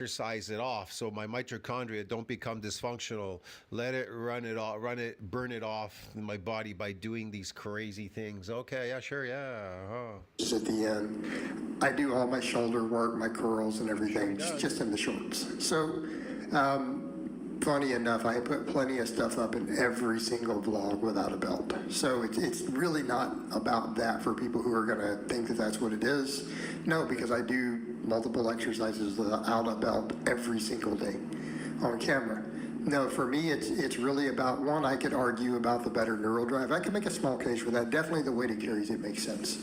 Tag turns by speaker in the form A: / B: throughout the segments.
A: exercise it off so my mitochondria don't become dysfunctional. Let it run it off, burn it off in my body by doing these crazy things. Okay, yeah, sure, yeah.
B: At the end, I do all my shoulder work, my curls and
A: Sure he
B: everything
A: does.
B: just in the shorts. So, funny enough, I put plenty of stuff up in every single vlog without a belt. So it's really not about that for people who are going to think that that's what it is. No, because I do multiple exercises without a belt every single day on camera. No, for me, it's really about one. I could argue about the better neural drive. I can make a small case for that. Definitely, the weight it carries it makes sense.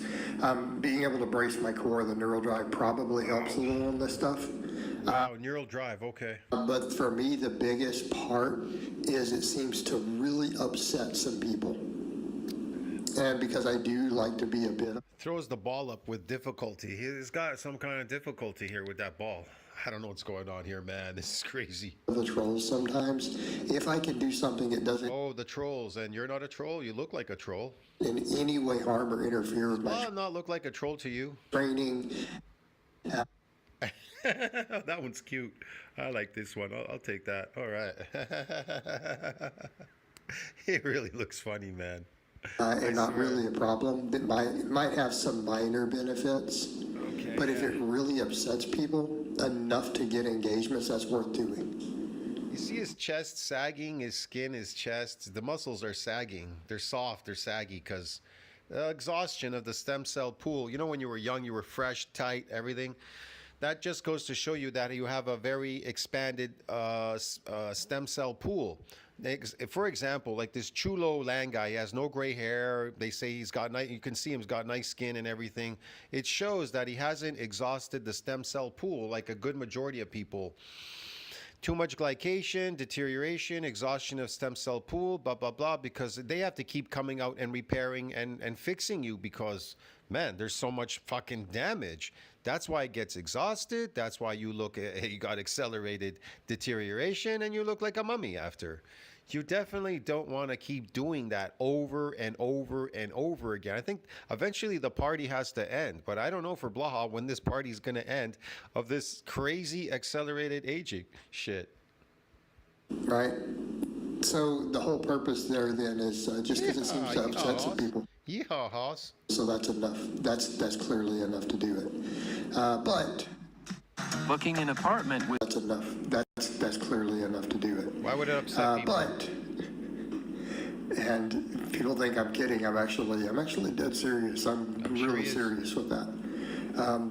B: Being able to brace my core, the neural drive probably helps a little on this stuff.
A: Wow, neural drive, okay.
B: But for me, the biggest part is it seems to really upset some people. And because I do like to be a bit
A: Throws the ball up with difficulty. He's got some kind of difficulty here with that ball. I don't know what's going on here, man. This is crazy.
B: of the trolls sometimes. If I can do something that doesn't
A: Oh, the trolls. And you're not a troll? You look like a troll.
B: in any way harm or interfere with my
A: Oh, not look like a troll to you.
B: training,
A: That one's cute. I like this one. I'll take that. All right. It really looks funny, man.
B: and not really a problem. That might have some minor benefits,
A: Okay.
B: but if it really upsets people enough to get engagements, that's worth doing.
A: You see his chest sagging, his skin, his chest. The muscles are sagging. They're soft, they're saggy because exhaustion of the stem cell pool. You know, when you were young, you were fresh, tight, everything. That just goes to show you that you have a very expanded stem cell pool. For example, like this Chulo Lang guy, he has no gray hair. They say he's got nice, you can see him's got nice skin and everything. It shows that he hasn't exhausted the stem cell pool like a good majority of people. Too much glycation, deterioration, exhaustion of stem cell pool, blah, blah, blah, because they have to keep coming out and repairing and fixing you because, man, there's so much fucking damage. That's why it gets exhausted. That's why you look, you got accelerated deterioration and you look like a mummy after. You definitely don't want to keep doing that over and over and over again. I think eventually the party has to end, but I don't know for Blaha when this party is going to end of this crazy accelerated aging shit.
B: Right? So the whole purpose there then is just because it seems to upset some people.
A: Yeehaw, Hoss.
B: So that's enough. That's clearly enough to do it. But
C: Booking an apartment with
B: that's enough. That's clearly enough to do it.
A: Why would it upset people?
B: But and people think I'm kidding. I'm actually dead serious. I'm
A: sure
B: really
A: he is.
B: serious with that.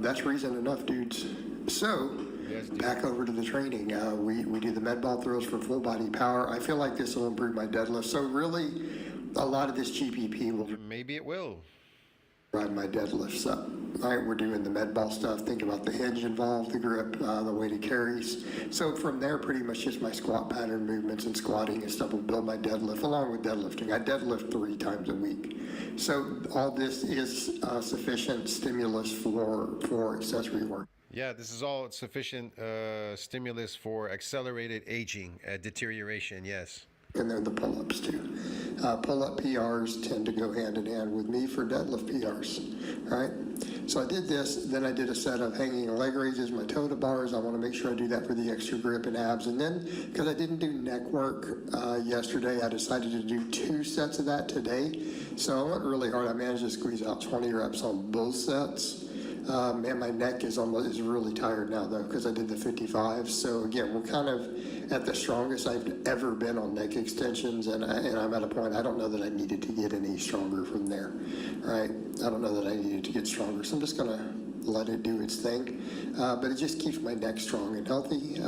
B: That's reason enough, dudes. So
A: Yes, dude.
B: back over to the training. We do the med ball throws for full body power. I feel like this will improve my deadlift. So really, a lot of this GPP will
A: Maybe it will.
B: drive my deadlifts up. All right, we're doing the med ball stuff. Think about the hinge involved, the grip, the weight it carries. So from there, pretty much just my squat pattern movements and squatting and stuff will build my deadlift along with deadlifting. I deadlift 3 times a week. So all this is sufficient stimulus for accessory work.
A: Yeah, this is all sufficient stimulus for accelerated aging, deterioration, yes.
B: And then the pull-ups too. Pull-up PRs tend to go hand in hand with me for deadlift PRs, right? So I did this, then I did a set of hanging leg raises, my toe to bars. I want to make sure I do that for the extra grip and abs. And then, because I didn't do neck work yesterday, I decided to do 2 sets of that today. So I went really hard. I managed to squeeze out 20 reps on both sets. And my neck is really tired now though, because I did the 55. So again, we're kind of at the strongest I've ever been on neck extensions, and I'm at a point I don't know that I needed to get any stronger from there, right? I don't know that I needed to get stronger, so I'm just gonna let it do its thing. But it just keeps my neck strong and healthy,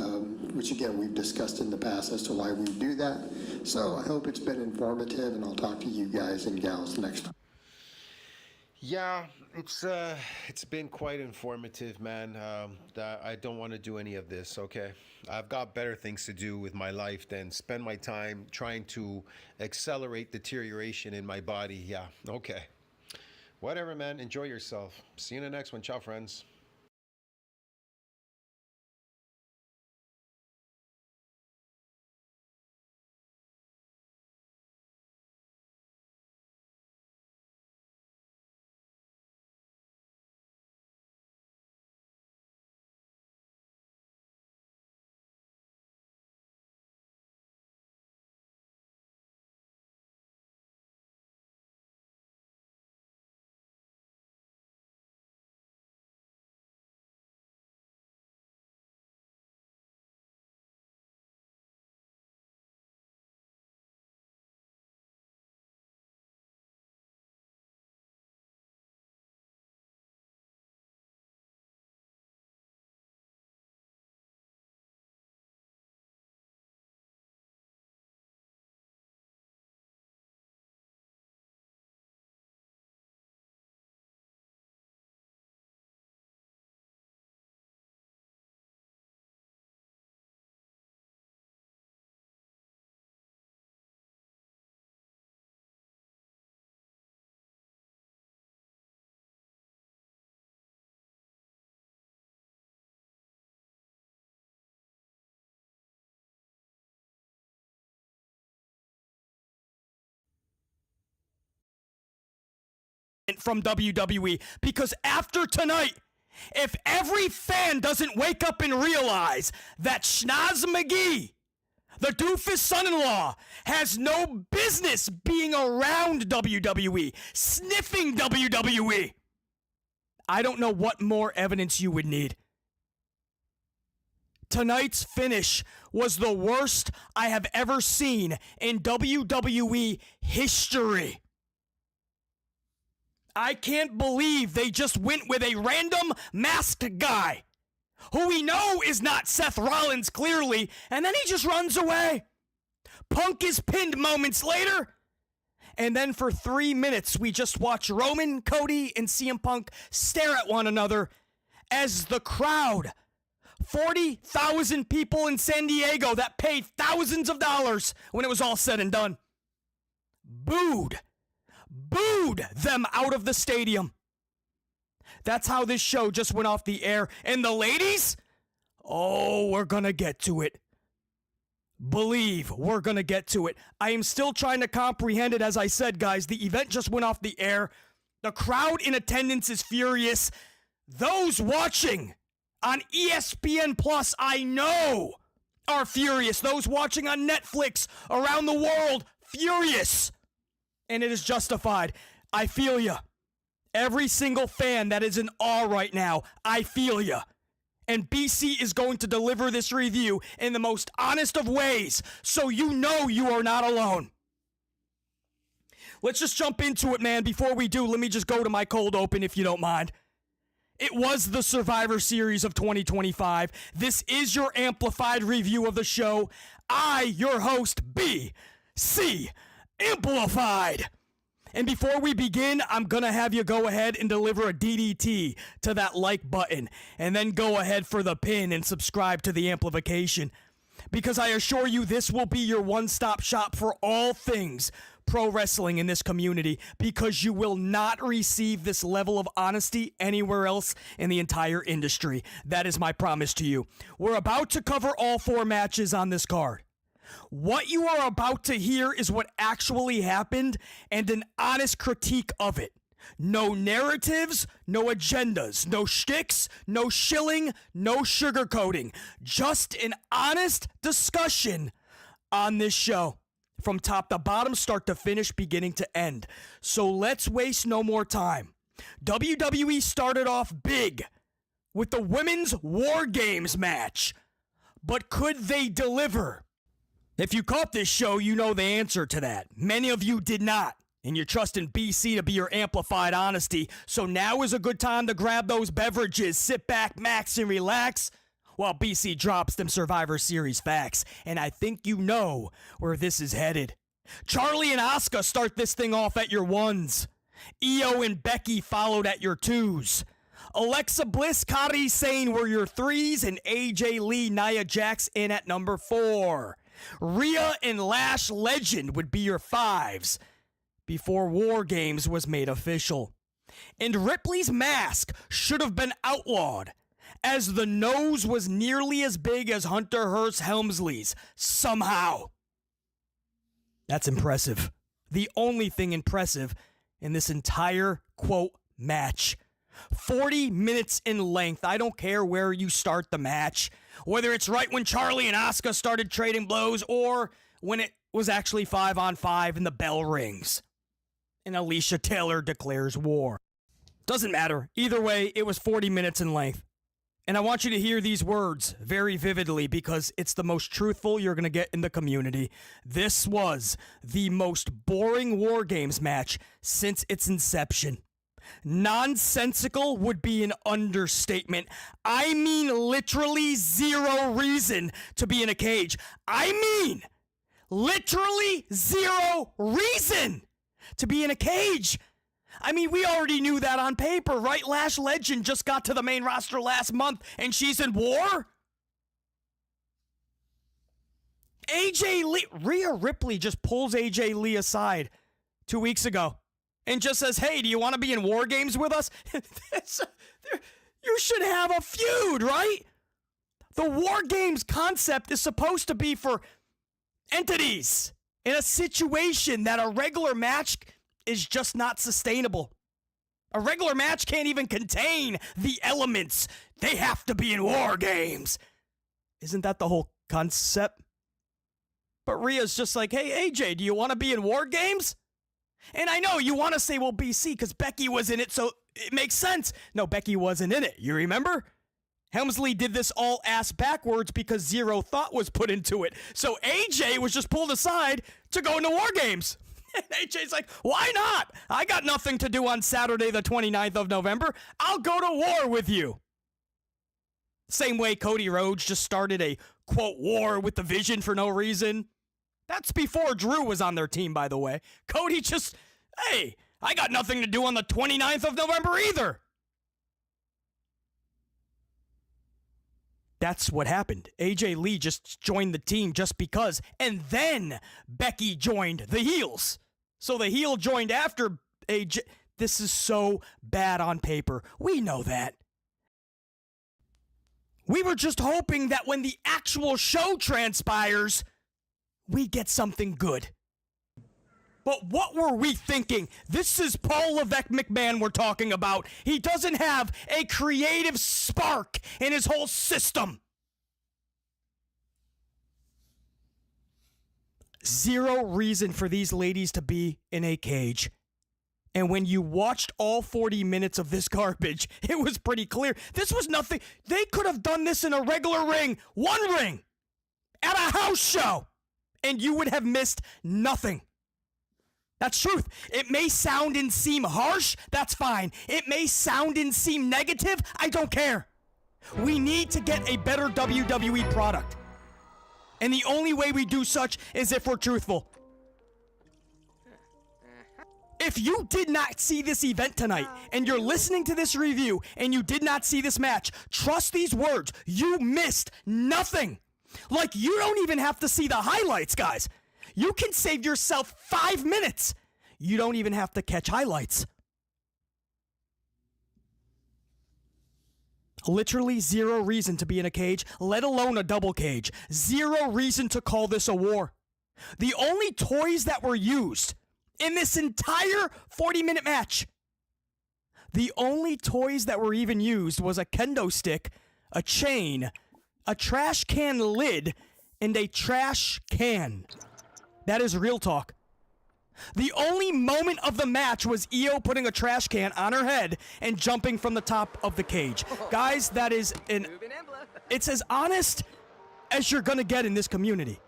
B: which again we've discussed in the past as to why we do that. So I hope it's been informative, and I'll talk to you guys and gals next time.
A: Yeah, it's been quite informative, man. That I don't want to do any of this. Okay, I've got better things to do with my life than spend my time trying to accelerate deterioration in my body. Yeah, okay. Whatever, man. Enjoy yourself. See you in the next one. Ciao, friends.
D: from WWE, because after tonight, if every fan doesn't wake up and realize that Schnoz McGee, the doofus son-in-law, has no business being around WWE, sniffing WWE, I don't know what more evidence you would need. Tonight's finish was the worst I have ever seen in WWE history. I can't believe they just went with a random masked guy who we know is not Seth Rollins clearly, and then he just runs away. Punk is pinned moments later, and then for 3 minutes we just watch Roman, Cody, and CM Punk stare at one another as the crowd, 40,000 people in San Diego that paid thousands of dollars when it was all said and done, booed them out of the stadium. That's how this show just went off the air. And the ladies? Oh, we're gonna get to it. Believe we're gonna get to it. I am still trying to comprehend it. As I said, guys, the event just went off the air. The crowd in attendance is furious. Those watching on ESPN Plus, I know, are furious. Those watching on Netflix around the world, furious. And it is justified. I feel ya. Every single fan that is in awe right now, I feel ya. And BC is going to deliver this review in the most honest of ways, so you know you are not alone. Let's just jump into it, man. Before we do, let me just go to my cold open, if you don't mind. It was the Survivor Series of 2025. This is your amplified review of the show. I, your host, BC Amplified. And before we begin, I'm going to have you go ahead and deliver a DDT to that like button, and then go ahead for the pin and subscribe to the amplification. Because I assure you, this will be your one-stop shop for all things pro wrestling in this community, because you will not receive this level of honesty anywhere else in the entire industry. That is my promise to you. We're about to cover all 4 matches on this card. What you are about to hear is what actually happened and an honest critique of it. No narratives, no agendas, no shticks, no shilling, no sugarcoating. Just an honest discussion on this show. From top to bottom, start to finish, beginning to end. So let's waste no more time. WWE started off big with the Women's War Games match. But could they deliver? If you caught this show, you know the answer to that. Many of you did not, and you're trusting BC to be your amplified honesty. So now is a good time to grab those beverages, sit back, max, and relax, while BC drops them Survivor Series facts. And I think you know where this is headed. Charlie and Asuka start this thing off at your 1s. Io and Becky followed at your 2s. Alexa Bliss, Kairi Sane were your 3s, and AJ Lee, Nia Jax in at number 4. Rhea and Lash Legend would be your 5s before War Games was made official. And Ripley's mask should have been outlawed, as the nose was nearly as big as Hunter Hearst Helmsley's somehow. That's impressive. The only thing impressive in this entire, quote, match. 40 minutes in length. I don't care where you start the match, whether it's right when Charlie and Asuka started trading blows or when it was actually 5-on-5 and the bell rings and Alicia Taylor declares war. Doesn't matter. Either way, it was 40 minutes in length. And I want you to hear these words very vividly, because it's the most truthful you're going to get in the community. This was the most boring War Games match since its inception. Nonsensical would be an understatement. I mean literally zero reason to be in a cage. I mean literally zero reason to be in a cage. I mean, we already knew that on paper, right? Lash Legend just got to the main roster last month, and she's in war? AJ Lee, Rhea Ripley just pulls AJ Lee aside 2 weeks ago and just says, hey, do you want to be in War Games with us? You should have a feud, right? The War Games concept is supposed to be for entities in a situation that a regular match is just not sustainable. A regular match can't even contain the elements. They have to be in war games. Isn't that the whole concept? But Rhea's just like, hey, AJ, do you want to be in war games? And I know you want to say, well, BC, because Becky was in it, so it makes sense. No, Becky wasn't in it. You remember? Helmsley did this all ass backwards because zero thought was put into it. So AJ was just pulled aside to go into war games. And AJ's like, why not? I got nothing to do on Saturday, the 29th of November. I'll go to war with you. Same way Cody Rhodes just started a, quote, war with the Vision for no reason. That's before Drew was on their team, by the way. Cody just, hey, I got nothing to do on the 29th of November either. That's what happened. AJ Lee just joined the team just because, and then Becky joined the heels. So the heel joined after AJ. This is so bad on paper. We know that. We were just hoping that when the actual show transpires, we get something good. But what were we thinking? This is Paul Levesque McMahon we're talking about. He doesn't have a creative spark in his whole system. Zero reason for these ladies to be in a cage. And when you watched all 40 minutes of this garbage, it was pretty clear. This was nothing. They could have done this in a regular ring, one ring, at a house show, and you would have missed nothing. That's truth. It may sound and seem harsh. That's fine. It may sound and seem negative. I don't care. We need to get a better WWE product. And the only way we do such is if we're truthful. If you did not see this event tonight, and you're listening to this review, and you did not see this match, trust these words. You missed nothing. Like, you don't even have to see the highlights, guys. You can save yourself 5 minutes. You don't even have to catch highlights. Literally zero reason to be in a cage, let alone a double cage. Zero reason to call this a war. The only toys that were used in this entire 40-minute match, the only toys that were even used was a kendo stick, a chain, a trash can lid, and a trash can. That is real talk. The only moment of the match was Io putting a trash can on her head and jumping from the top of the cage. Guys, that is it's as honest as you're gonna get in this community.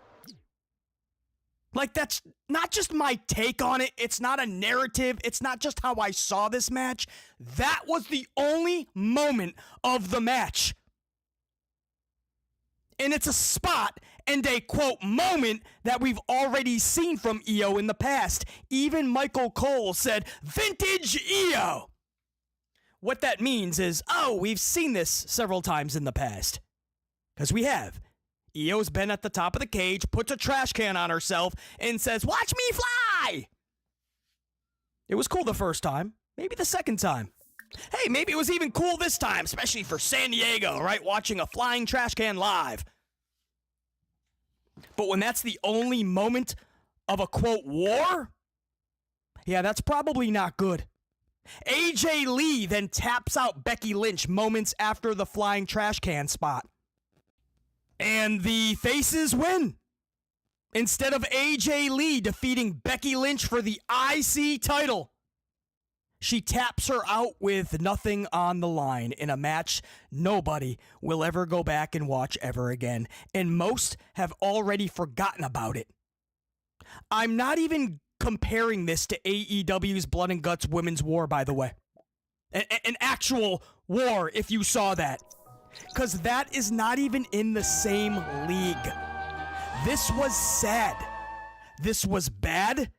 D: Like, that's not just my take on it. It's not a narrative. It's not just how I saw this match. That was the only moment of the match. And it's a spot and a, quote, moment that we've already seen from Io in the past. Even Michael Cole said, vintage Io. What that means is, oh, we've seen this several times in the past. Because we have. Io's been at the top of the cage, puts a trash can on herself, and says, watch me fly! It was cool the first time. Maybe the second time. Hey, maybe it was even cool this time, especially for San Diego, right? Watching a flying trash can live. But when that's the only moment of a, quote, war? Yeah, that's probably not good. AJ Lee then taps out Becky Lynch moments after the flying trash can spot. And the faces win. Instead of AJ Lee defeating Becky Lynch for the IC title, she taps her out with nothing on the line in a match nobody will ever go back and watch ever again. And most have already forgotten about it. I'm not even comparing this to AEW's Blood and Guts Women's War, by the way. An actual war, if you saw that. Because that is not even in the same league. This was sad. This was bad.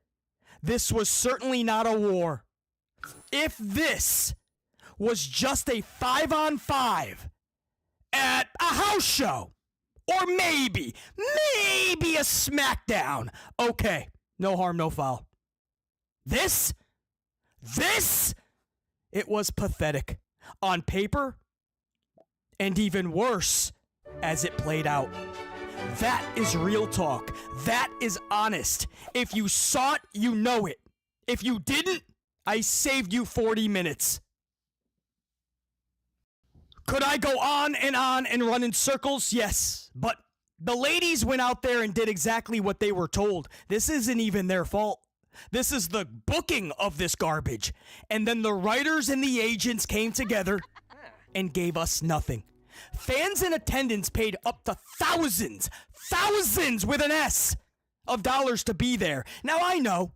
D: This was certainly not a war. If this was just a 5-on-5 at a house show, or maybe a SmackDown, okay, no harm, no foul. This, it was pathetic. On paper, and even worse as it played out. That is real talk. That is honest. If you saw it, you know it. If you didn't, I saved you 40 minutes. Could I go on and run in circles? Yes. But the ladies went out there and did exactly what they were told. This isn't even their fault. This is the booking of this garbage. And then the writers and the agents came together and gave us nothing. Fans in attendance paid up to thousands with an S, of dollars to be there. Now I know,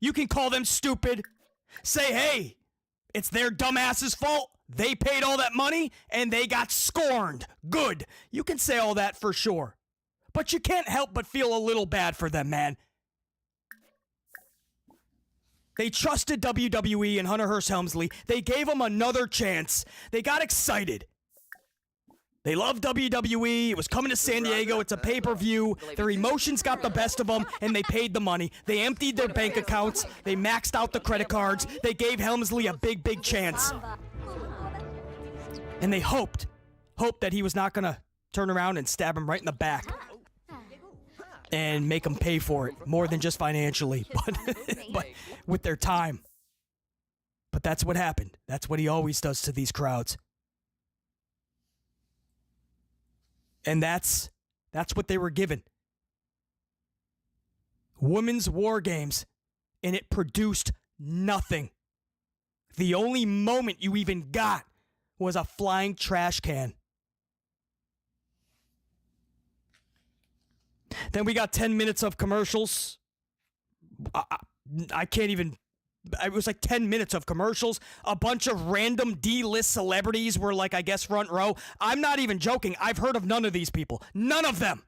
D: you can call them stupid, say, hey, it's their dumbasses' fault. They paid all that money and they got scorned. Good. You can say all that for sure. But you can't help but feel a little bad for them, man. They trusted WWE and Hunter Hearst Helmsley. They gave them another chance. They got excited. They love WWE. It was coming to San Diego. It's a pay-per-view. Their emotions got the best of them, and they paid the money. They emptied their bank accounts. They maxed out the credit cards. They gave Helmsley a big chance. And they hoped that he was not going to turn around and stab him right in the back and make him pay for it, more than just financially, but with their time. But that's what happened. That's what he always does to these crowds. And that's what they were given. Women's War Games, and it produced nothing. The only moment you even got was a flying trash can. Then we got 10 minutes of commercials. I can't even... It was like 10 minutes of commercials. A bunch of random D-list celebrities were like, I guess, front row. I'm not even joking. I've heard of none of these people. None of them.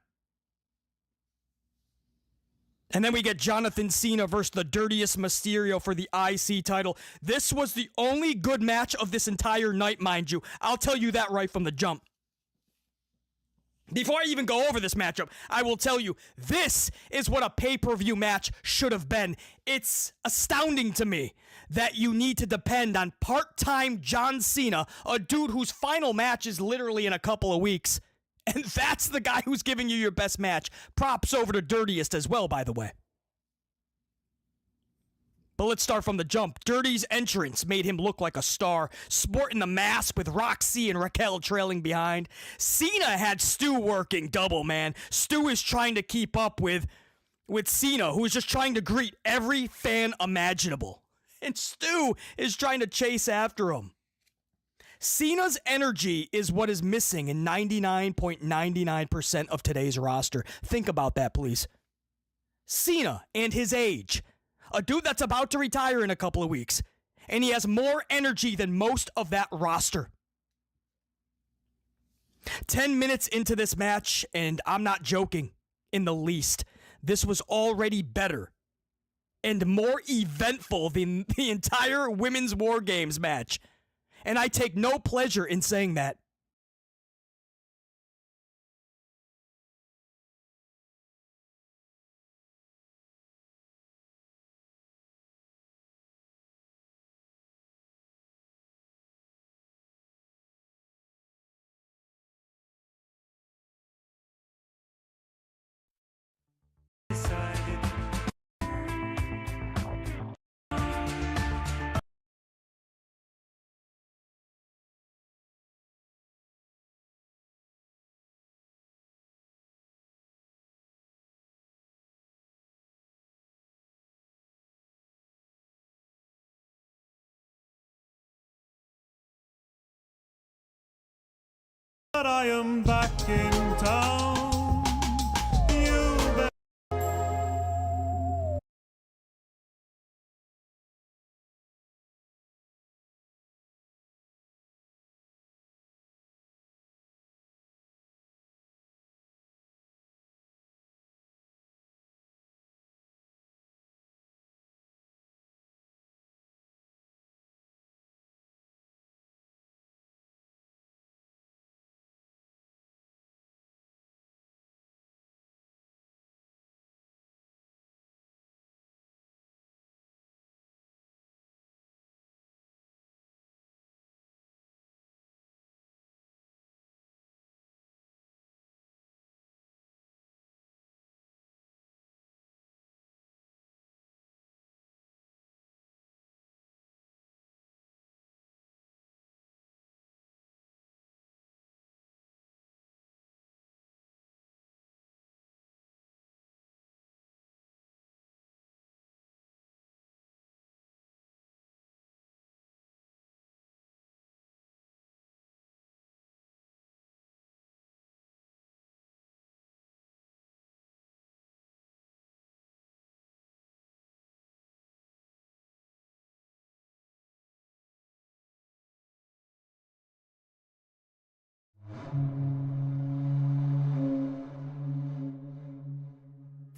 D: And then we get Jonathan Cena versus the dirtiest Mysterio for the IC title. This was the only good match of this entire night, mind you. I'll tell you that right from the jump. Before I even go over this matchup, I will tell you, this is what a pay-per-view match should have been. It's astounding to me that you need to depend on part-time John Cena, a dude whose final match is literally in a couple of weeks. And that's the guy who's giving you your best match. Props over to Dirtiest as well, by the way. But let's start from the jump. Dirty's entrance made him look like a star, sporting the mask with Roxy and Raquel trailing behind. Cena had Stu working double, man. Stu is trying to keep up with Cena, who is just trying to greet every fan imaginable. And Stu is trying to chase after him. Cena's energy is what is missing in 99.99% of today's roster. Think about that, please. Cena and his age. A dude that's about to retire in a couple of weeks. And he has more energy than most of that roster. 10 minutes into this match, and I'm not joking in the least, this was already better and more eventful than the entire Women's War Games match. And I take no pleasure in saying that.
E: But I am back in town.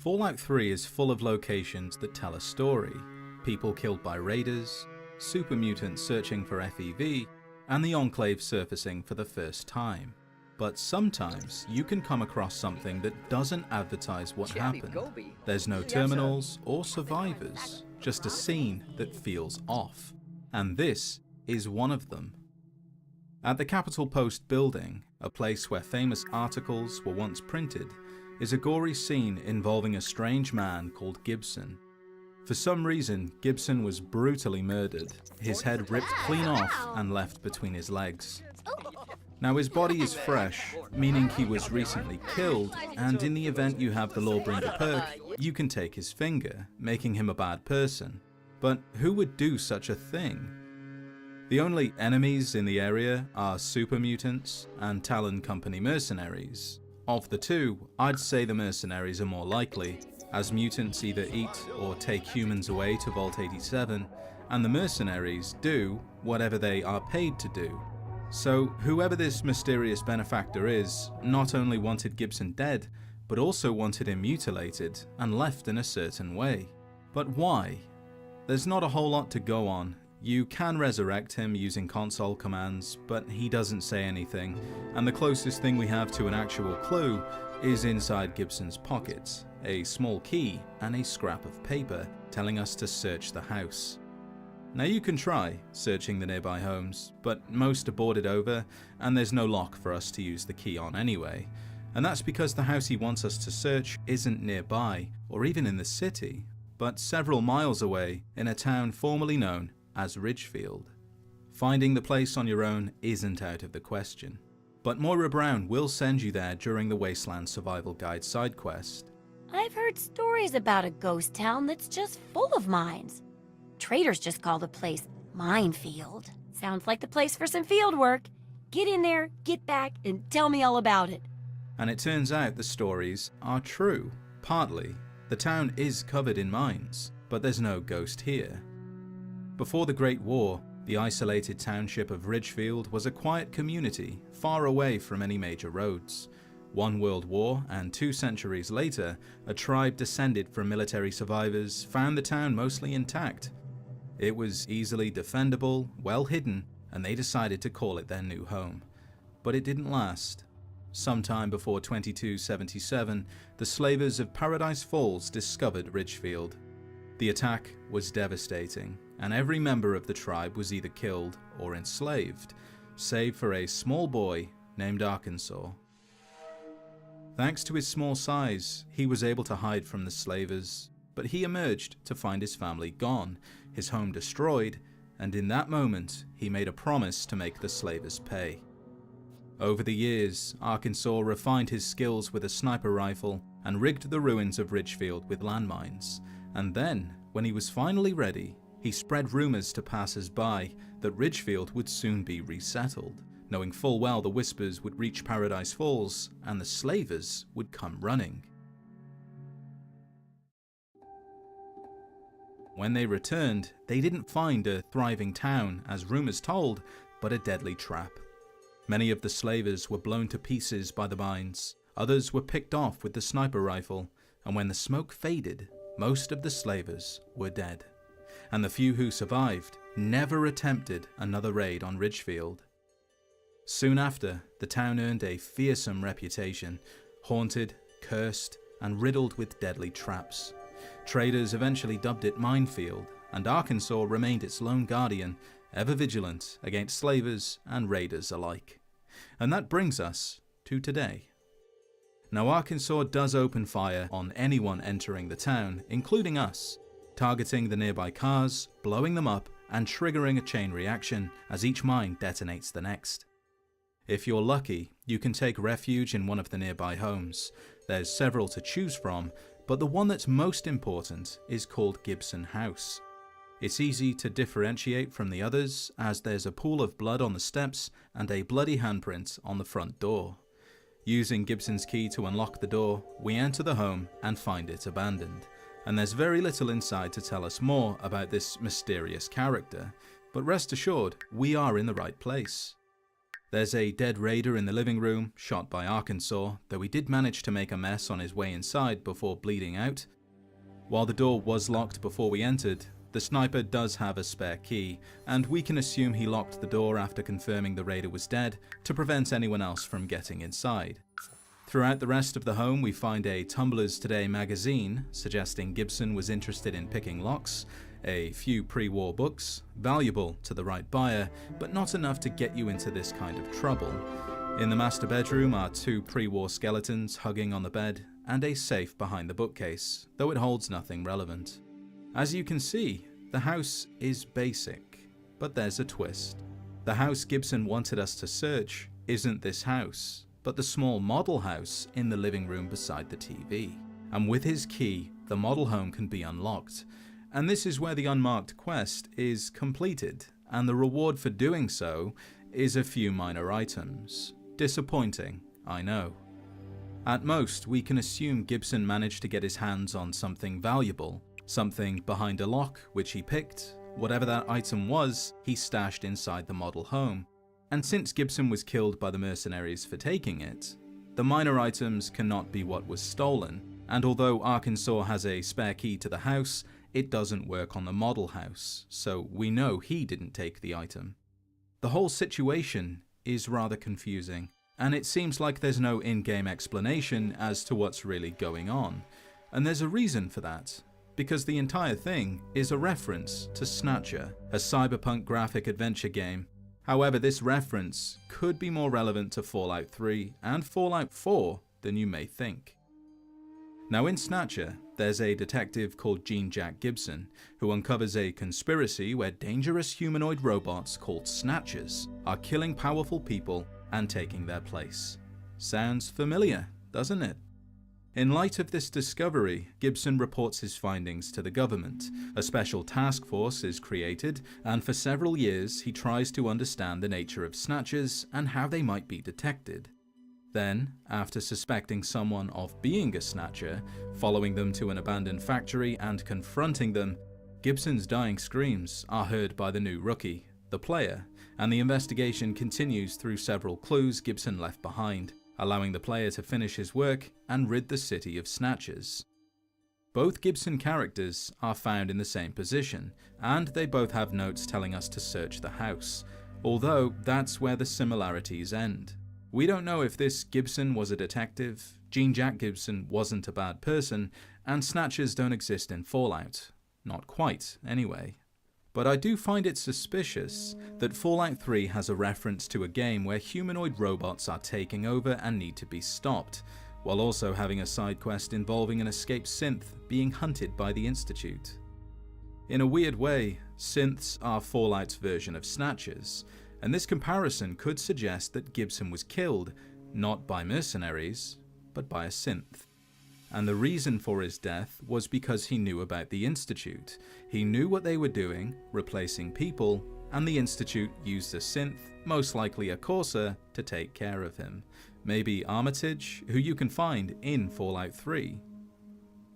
F: Fallout 3 is full of locations that tell a story. People killed by raiders, super mutants searching for FEV, and the Enclave surfacing for the first time. But sometimes you can come across something that doesn't advertise what happened. There's no terminals or survivors, just a scene that feels off. And this is one of them. At the Capitol Post building, a place where famous articles were once printed, is a gory scene involving a strange man called Gibson. For some reason, Gibson was brutally murdered, his head ripped clean off and left between his legs. Now his body is fresh, meaning he was recently killed, and in the event you have the Lawbringer perk, you can take his finger, making him a bad person. But who would do such a thing? The only enemies in the area are super mutants and Talon Company mercenaries. Of the two, I'd say the mercenaries are more likely, as mutants either eat or take humans away to Vault 87, and the mercenaries do whatever they are paid to do. So whoever this mysterious benefactor is, not only wanted Gibson dead, but also wanted him mutilated and left in a certain way. But why? There's not a whole lot to go on. You can resurrect him using console commands, but he doesn't say anything, and the closest thing we have to an actual clue is inside Gibson's pockets, a small key and a scrap of paper telling us to search the house. Now you can try searching the nearby homes, but most are boarded over and there's no lock for us to use the key on anyway, and that's because the house he wants us to search isn't nearby or even in the city, but several miles away in a town formerly known as Ridgefield. Finding the place on your own isn't out of the question, but Moira Brown will send you there during the Wasteland Survival Guide side quest.
G: I've heard stories about a ghost town that's just full of mines. Traders just call the place Minefield. Sounds like the place for some field work. Get in there, get back, and tell me all about it.
F: And it turns out the stories are true. Partly. The town is covered in mines, but there's no ghost here. Before the Great War, the isolated township of Ridgefield was a quiet community, far away from any major roads. 1 World War and 2 centuries later, a tribe descended from military survivors found the town mostly intact. It was easily defendable, well hidden, and they decided to call it their new home. But it didn't last. Sometime before 2277, the slavers of Paradise Falls discovered Ridgefield. The attack was devastating, and every member of the tribe was either killed or enslaved, save for a small boy named Arkansas. Thanks to his small size, he was able to hide from the slavers, but he emerged to find his family gone, his home destroyed, and in that moment, he made a promise to make the slavers pay. Over the years, Arkansas refined his skills with a sniper rifle and rigged the ruins of Ridgefield with landmines, and then, when he was finally ready, he spread rumors to passers-by that Ridgefield would soon be resettled, knowing full well the whispers would reach Paradise Falls and the slavers would come running. When they returned, they didn't find a thriving town, as rumors told, but a deadly trap. Many of the slavers were blown to pieces by the mines, others were picked off with the sniper rifle, and when the smoke faded, most of the slavers were dead. And the few who survived never attempted another raid on Ridgefield. Soon after, the town earned a fearsome reputation, haunted, cursed, and riddled with deadly traps. Traders eventually dubbed it Minefield, and Arkansas remained its lone guardian, ever vigilant against slavers and raiders alike. And that brings us to today. Now Arkansas does open fire on anyone entering the town, including us, targeting the nearby cars, blowing them up, and triggering a chain reaction as each mine detonates the next. If you're lucky, you can take refuge in one of the nearby homes. There's several to choose from, but the one that's most important is called Gibson House. It's easy to differentiate from the others, as there's a pool of blood on the steps and a bloody handprint on the front door. Using Gibson's key to unlock the door, we enter the home and find it abandoned. And there's very little inside to tell us more about this mysterious character, but rest assured, we are in the right place. There's a dead raider in the living room, shot by Arkansas, though he did manage to make a mess on his way inside before bleeding out. While the door was locked before we entered, the sniper does have a spare key, and we can assume he locked the door after confirming the raider was dead to prevent anyone else from getting inside. Throughout the rest of the home, we find a Tumblr's Today magazine suggesting Gibson was interested in picking locks, a few pre-war books, valuable to the right buyer, but not enough to get you into this kind of trouble. In the master bedroom are 2 pre-war skeletons hugging on the bed, and a safe behind the bookcase, though it holds nothing relevant. As you can see, the house is basic, but there's a twist. The house Gibson wanted us to search isn't this house, but the small model house in the living room beside the TV. And with his key, the model home can be unlocked. And this is where the unmarked quest is completed, and the reward for doing so is a few minor items. Disappointing, I know. At most, we can assume Gibson managed to get his hands on something valuable, something behind a lock which he picked. Whatever that item was, he stashed inside the model home. And since Gibson was killed by the mercenaries for taking it, the minor items cannot be what was stolen, and although Arkansas has a spare key to the house, it doesn't work on the model house, so we know he didn't take the item. The whole situation is rather confusing, and it seems like there's no in-game explanation as to what's really going on. And there's a reason for that, because the entire thing is a reference to Snatcher, a cyberpunk graphic adventure game. However, this reference could be more relevant to Fallout 3 and Fallout 4 than you may think. Now in Snatcher, there's a detective called Jean-Jack Gibson who uncovers a conspiracy where dangerous humanoid robots called Snatchers are killing powerful people and taking their place. Sounds familiar, doesn't it? In light of this discovery, Gibson reports his findings to the government. A special task force is created, and for several years he tries to understand the nature of Snatchers and how they might be detected. Then, after suspecting someone of being a Snatcher, following them to an abandoned factory and confronting them, Gibson's dying screams are heard by the new rookie, the player, and the investigation continues through several clues Gibson left behind, allowing the player to finish his work and rid the city of Snatchers. Both Gibson characters are found in the same position, and they both have notes telling us to search the house, although that's where the similarities end. We don't know if this Gibson was a detective, Jean-Jack Gibson wasn't a bad person, and Snatchers don't exist in Fallout. Not quite, anyway. But I do find it suspicious that Fallout 3 has a reference to a game where humanoid robots are taking over and need to be stopped, while also having a side quest involving an escaped synth being hunted by the Institute. In a weird way, synths are Fallout's version of Snatchers, and this comparison could suggest that Gibson was killed, not by mercenaries, but by a synth. And the reason for his death was because he knew about the Institute. He knew what they were doing, replacing people, and the Institute used a synth, most likely a Corsair, to take care of him. Maybe Armitage, who you can find in Fallout 3.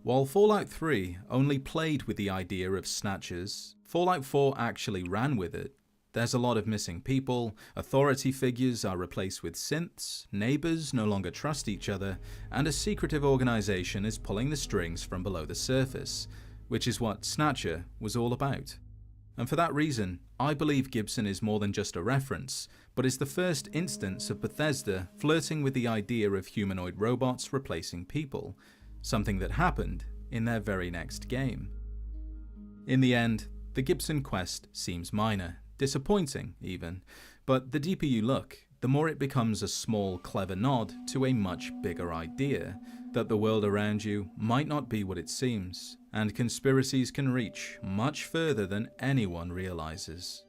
F: While Fallout 3 only played with the idea of Snatchers, Fallout 4 actually ran with it. There's a lot of missing people, authority figures are replaced with synths, neighbors no longer trust each other, and a secretive organization is pulling the strings from below the surface, which is what Snatcher was all about. And for that reason, I believe Gibson is more than just a reference, but is the first instance of Bethesda flirting with the idea of humanoid robots replacing people, something that happened in their very next game. In the end, the Gibson quest seems minor. Disappointing, even, but the deeper you look, the more it becomes a small, clever nod to a much bigger idea, that the world around you might not be what it seems, and conspiracies can reach much further than anyone realizes.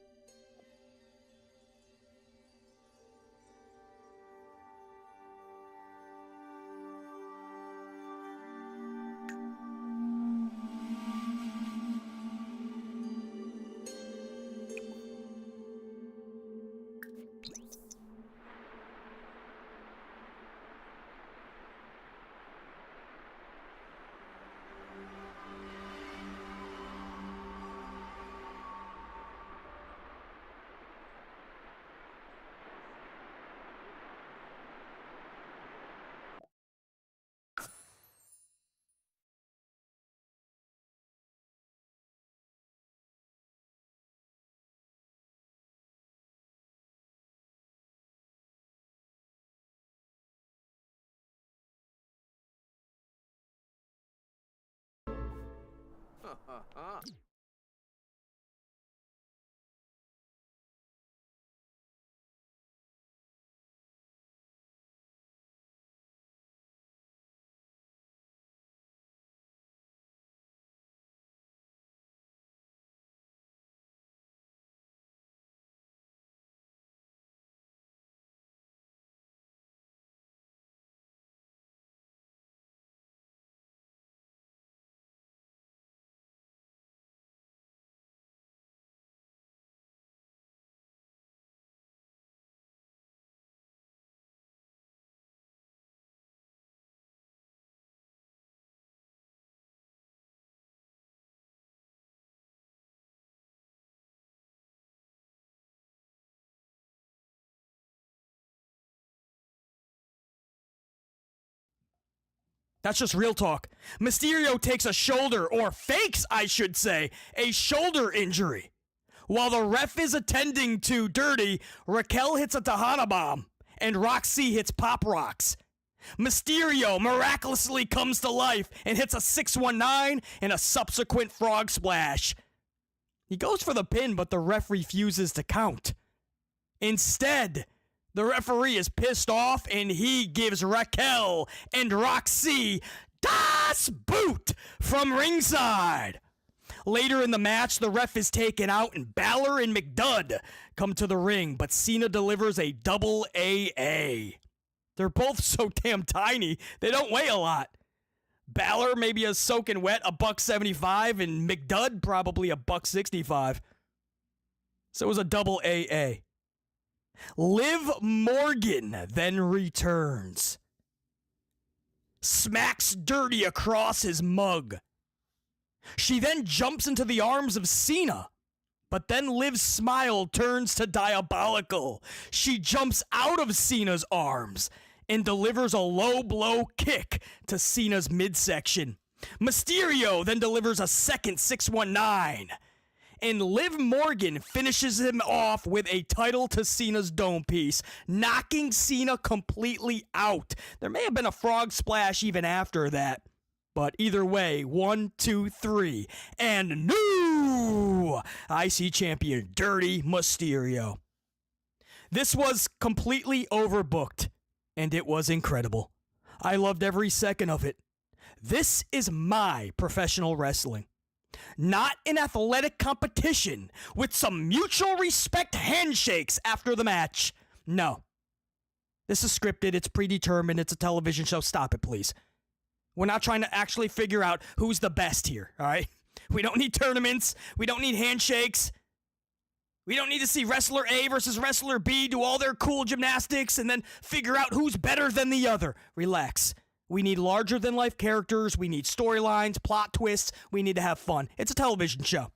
D: That's just real talk. Mysterio takes a shoulder, or fakes, I should say, a shoulder injury. While the ref is attending to Dirty, Raquel hits a Tejana bomb, and Roxy hits Pop Rocks. Mysterio miraculously comes to life and hits a 619 and a subsequent frog splash. He goes for the pin, but the ref refuses to count. Instead, the referee is pissed off and he gives Raquel and Roxy Das Boot from ringside. Later in the match, the ref is taken out and Balor and McDudd come to the ring, but Cena delivers a double AA. They're both so damn tiny, they don't weigh a lot. Balor maybe a soaking wet, $175, and McDudd probably $165. So it was a double AA. Liv Morgan then returns. Smacks Dirty across his mug. She then jumps into the arms of Cena. But then Liv's smile turns to diabolical. She jumps out of Cena's arms and delivers a low blow kick to Cena's midsection. Mysterio then delivers a second 619. And Liv Morgan finishes him off with a title to Cena's dome piece, knocking Cena completely out. There may have been a frog splash even after that. But either way, 1, 2, 3, and new IC champion, Dirty Mysterio. This was completely overbooked, and it was incredible. I loved every second of it. This is my professional wrestling. Not an athletic competition with some mutual respect handshakes after the match. No. This is scripted, it's predetermined, it's a television show. Stop it, please. We're not trying to actually figure out who's the best here, all right? We don't need tournaments. We don't need handshakes. We don't need to see wrestler A versus wrestler B do all their cool gymnastics and then figure out who's better than the other. Relax. We need larger-than-life characters. We need storylines, plot twists. We need to have fun. It's a television show.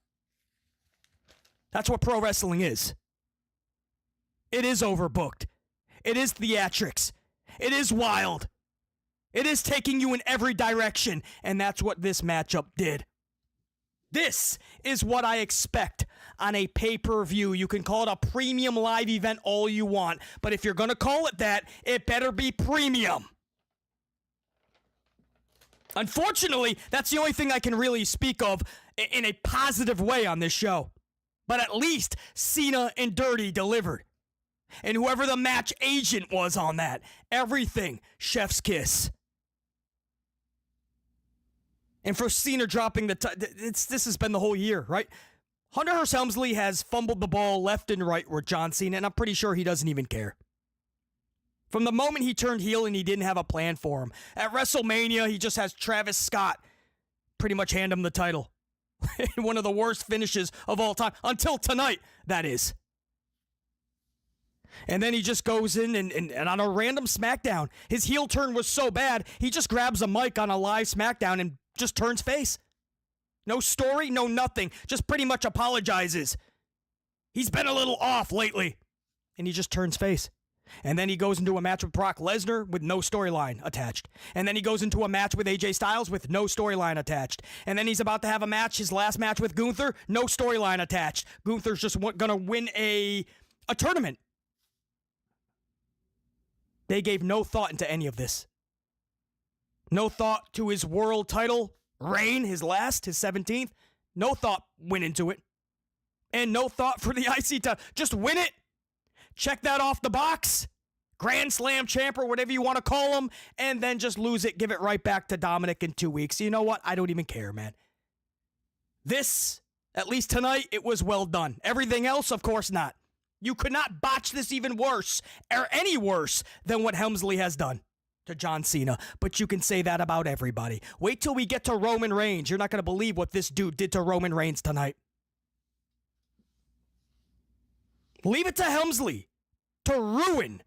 D: That's what pro wrestling is. It is overbooked. It is theatrics. It is wild. It is taking you in every direction, and that's what this matchup did. This is what I expect on a pay-per-view. You can call it a premium live event all you want, but if you're going to call it that, it better be premium. Unfortunately, that's the only thing I can really speak of in a positive way on this show. But at least Cena and Dirty delivered. And whoever the match agent was on that, everything chef's kiss. And for Cena dropping this has been the whole year, right? Hunter Hearst Helmsley has fumbled the ball left and right with John Cena, and I'm pretty sure he doesn't even care. From the moment he turned heel and he didn't have a plan for him. At WrestleMania, he just has Travis Scott pretty much hand him the title. One of the worst finishes of all time. Until tonight, that is. And then he just goes in and on a random SmackDown, his heel turn was so bad, he just grabs a mic on a live SmackDown and just turns face. No story, no nothing. Just pretty much apologizes. He's been a little off lately. And he just turns face. And then he goes into a match with Brock Lesnar with no storyline attached. And then he goes into a match with AJ Styles with no storyline attached. And then he's about to have a match, his last match with Gunther, no storyline attached. Gunther's just going to win a tournament. They gave no thought into any of this. No thought to his world title reign, his 17th. No thought went into it. And no thought for the IC title. Just win it. Check that off the box. Grand Slam champ or whatever you want to call him. And then just lose it. Give it right back to Dominic in 2 weeks. You know what? I don't even care, man. This, at least tonight, it was well done. Everything else, of course not. You could not botch this even worse, or any worse, than what Helmsley has done to John Cena. But you can say that about everybody. Wait till we get to Roman Reigns. You're not going to believe what this dude did to Roman Reigns tonight. Leave it to Helmsley to ruin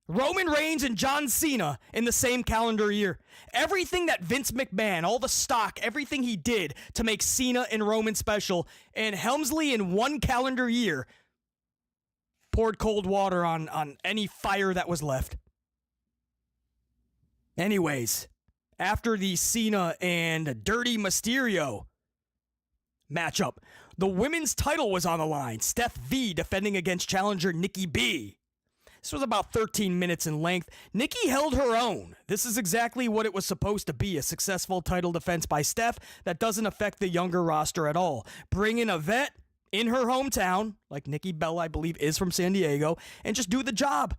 D: Roman Reigns and John Cena in the same calendar year. Everything that Vince McMahon, all the stock, everything he did to make Cena and Roman special, and Helmsley in one calendar year poured cold water on any fire that was left. Anyways, after the Cena and Dirty Mysterio matchup, the women's title was on the line. Steph V defending against challenger Nikki B. This was about 13 minutes in length. Nikki held her own. This is exactly what it was supposed to be, a successful title defense by Steph that doesn't affect the younger roster at all. Bring in a vet in her hometown, like Nikki Bella, I believe, is from San Diego, and just do the job.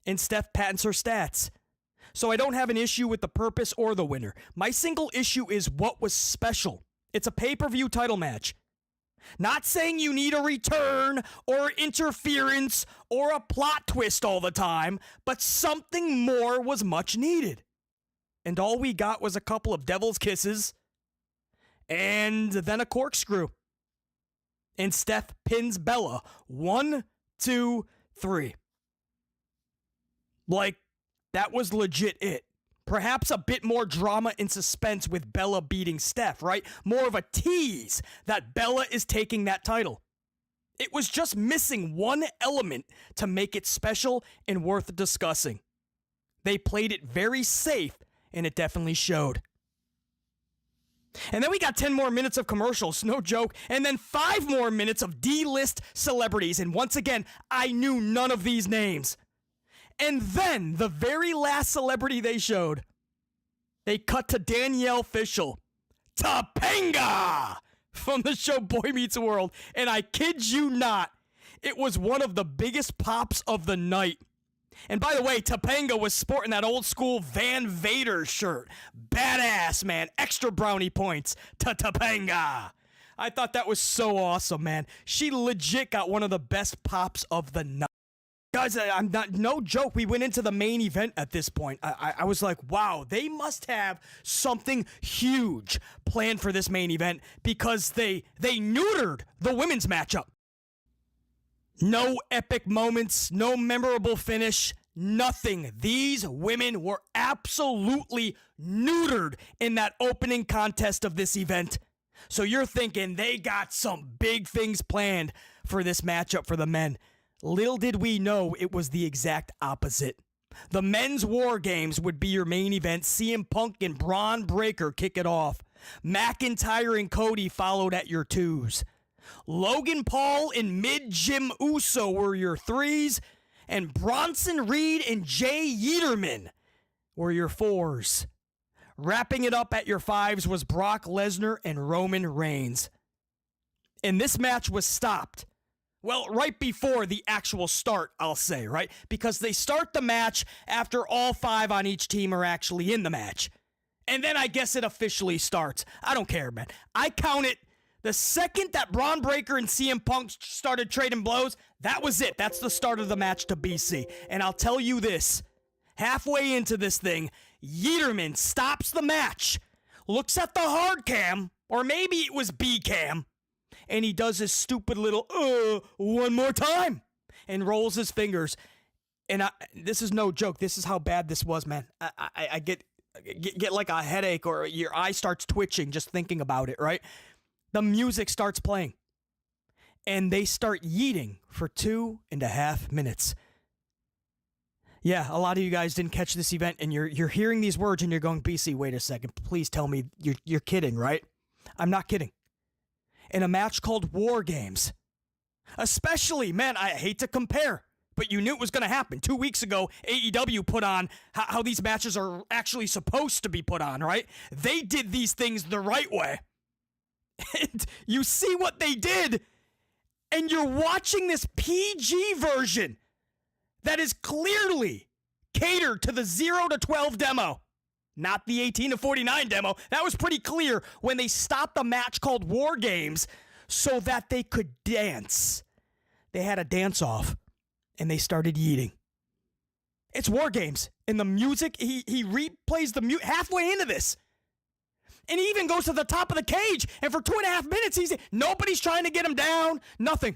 D: And Steph patents her stats. So I don't have an issue with the purpose or the winner. My single issue is what was special. It's a pay-per-view title match. Not saying you need a return or interference or a plot twist all the time, but something more was much needed. And all we got was a couple of devil's kisses and then a corkscrew. And Steph pins Bella. 1, 2, 3. Like, that was legit it. Perhaps a bit more drama and suspense with Bella beating Steph, right? More of a tease that Bella is taking that title. It was just missing one element to make it special and worth discussing. They played it very safe, and it definitely showed. And then we got 10 more minutes of commercials, no joke, and then 5 more minutes of D-list celebrities, and once again, I knew none of these names. And then, the very last celebrity they showed, they cut to Danielle Fishel, Topanga, from the show Boy Meets World. And I kid you not, it was one of the biggest pops of the night. And by the way, Topanga was sporting that old school Van Vader shirt. Badass, man. Extra brownie points to Topanga. I thought that was so awesome, man. She legit got one of the best pops of the night. Guys, I'm not, no joke, we went into the main event at this point. I was like, wow, they must have something huge planned for this main event because they neutered the women's matchup. No epic moments, no memorable finish, nothing. These women were absolutely neutered in that opening contest of this event. So you're thinking they got some big things planned for this matchup for the men. Little did we know it was the exact opposite. The men's War Games would be your main event. CM Punk and Braun Breaker kick it off. McIntyre and Cody followed at your 2s. Logan Paul and Mid-Jim Uso were your 3s. And Bronson Reed and Jay Yeterman were your 4s. Wrapping it up at your 5s was Brock Lesnar and Roman Reigns. And this match was stopped. Well, right before the actual start, I'll say, right? Because they start the match after all 5 on each team are actually in the match. And then I guess it officially starts. I don't care, man. I count it the second that Braun Breaker and CM Punk started trading blows, that was it. That's the start of the match to BC. And I'll tell you this. Halfway into this thing, Yeterman stops the match, looks at the hard cam, or maybe it was B cam, and he does his stupid little, one more time, and rolls his fingers. And this is no joke. This is how bad this was, man. I get like a headache or your eye starts twitching just thinking about it, right? The music starts playing. And they start yeeting for 2.5 minutes. Yeah, a lot of you guys didn't catch this event, and you're hearing these words, and you're going, BC, wait a second. Please tell me you're kidding, right? I'm not kidding. In a match called War Games. Especially, man, I hate to compare, but you knew it was going to happen. 2 weeks ago, AEW put on how these matches are actually supposed to be put on, right? They did these things the right way. And you see what they did, and you're watching this PG version that is clearly catered to the 0 to 12 demo, not the 18 to 49 demo. That was pretty clear when they stopped the match called War Games so that they could dance. They had a dance-off, and they started yeeting. It's War Games, and the music, he replays the music halfway into this. And he even goes to the top of the cage, and for 2.5 minutes, nobody's trying to get him down, nothing.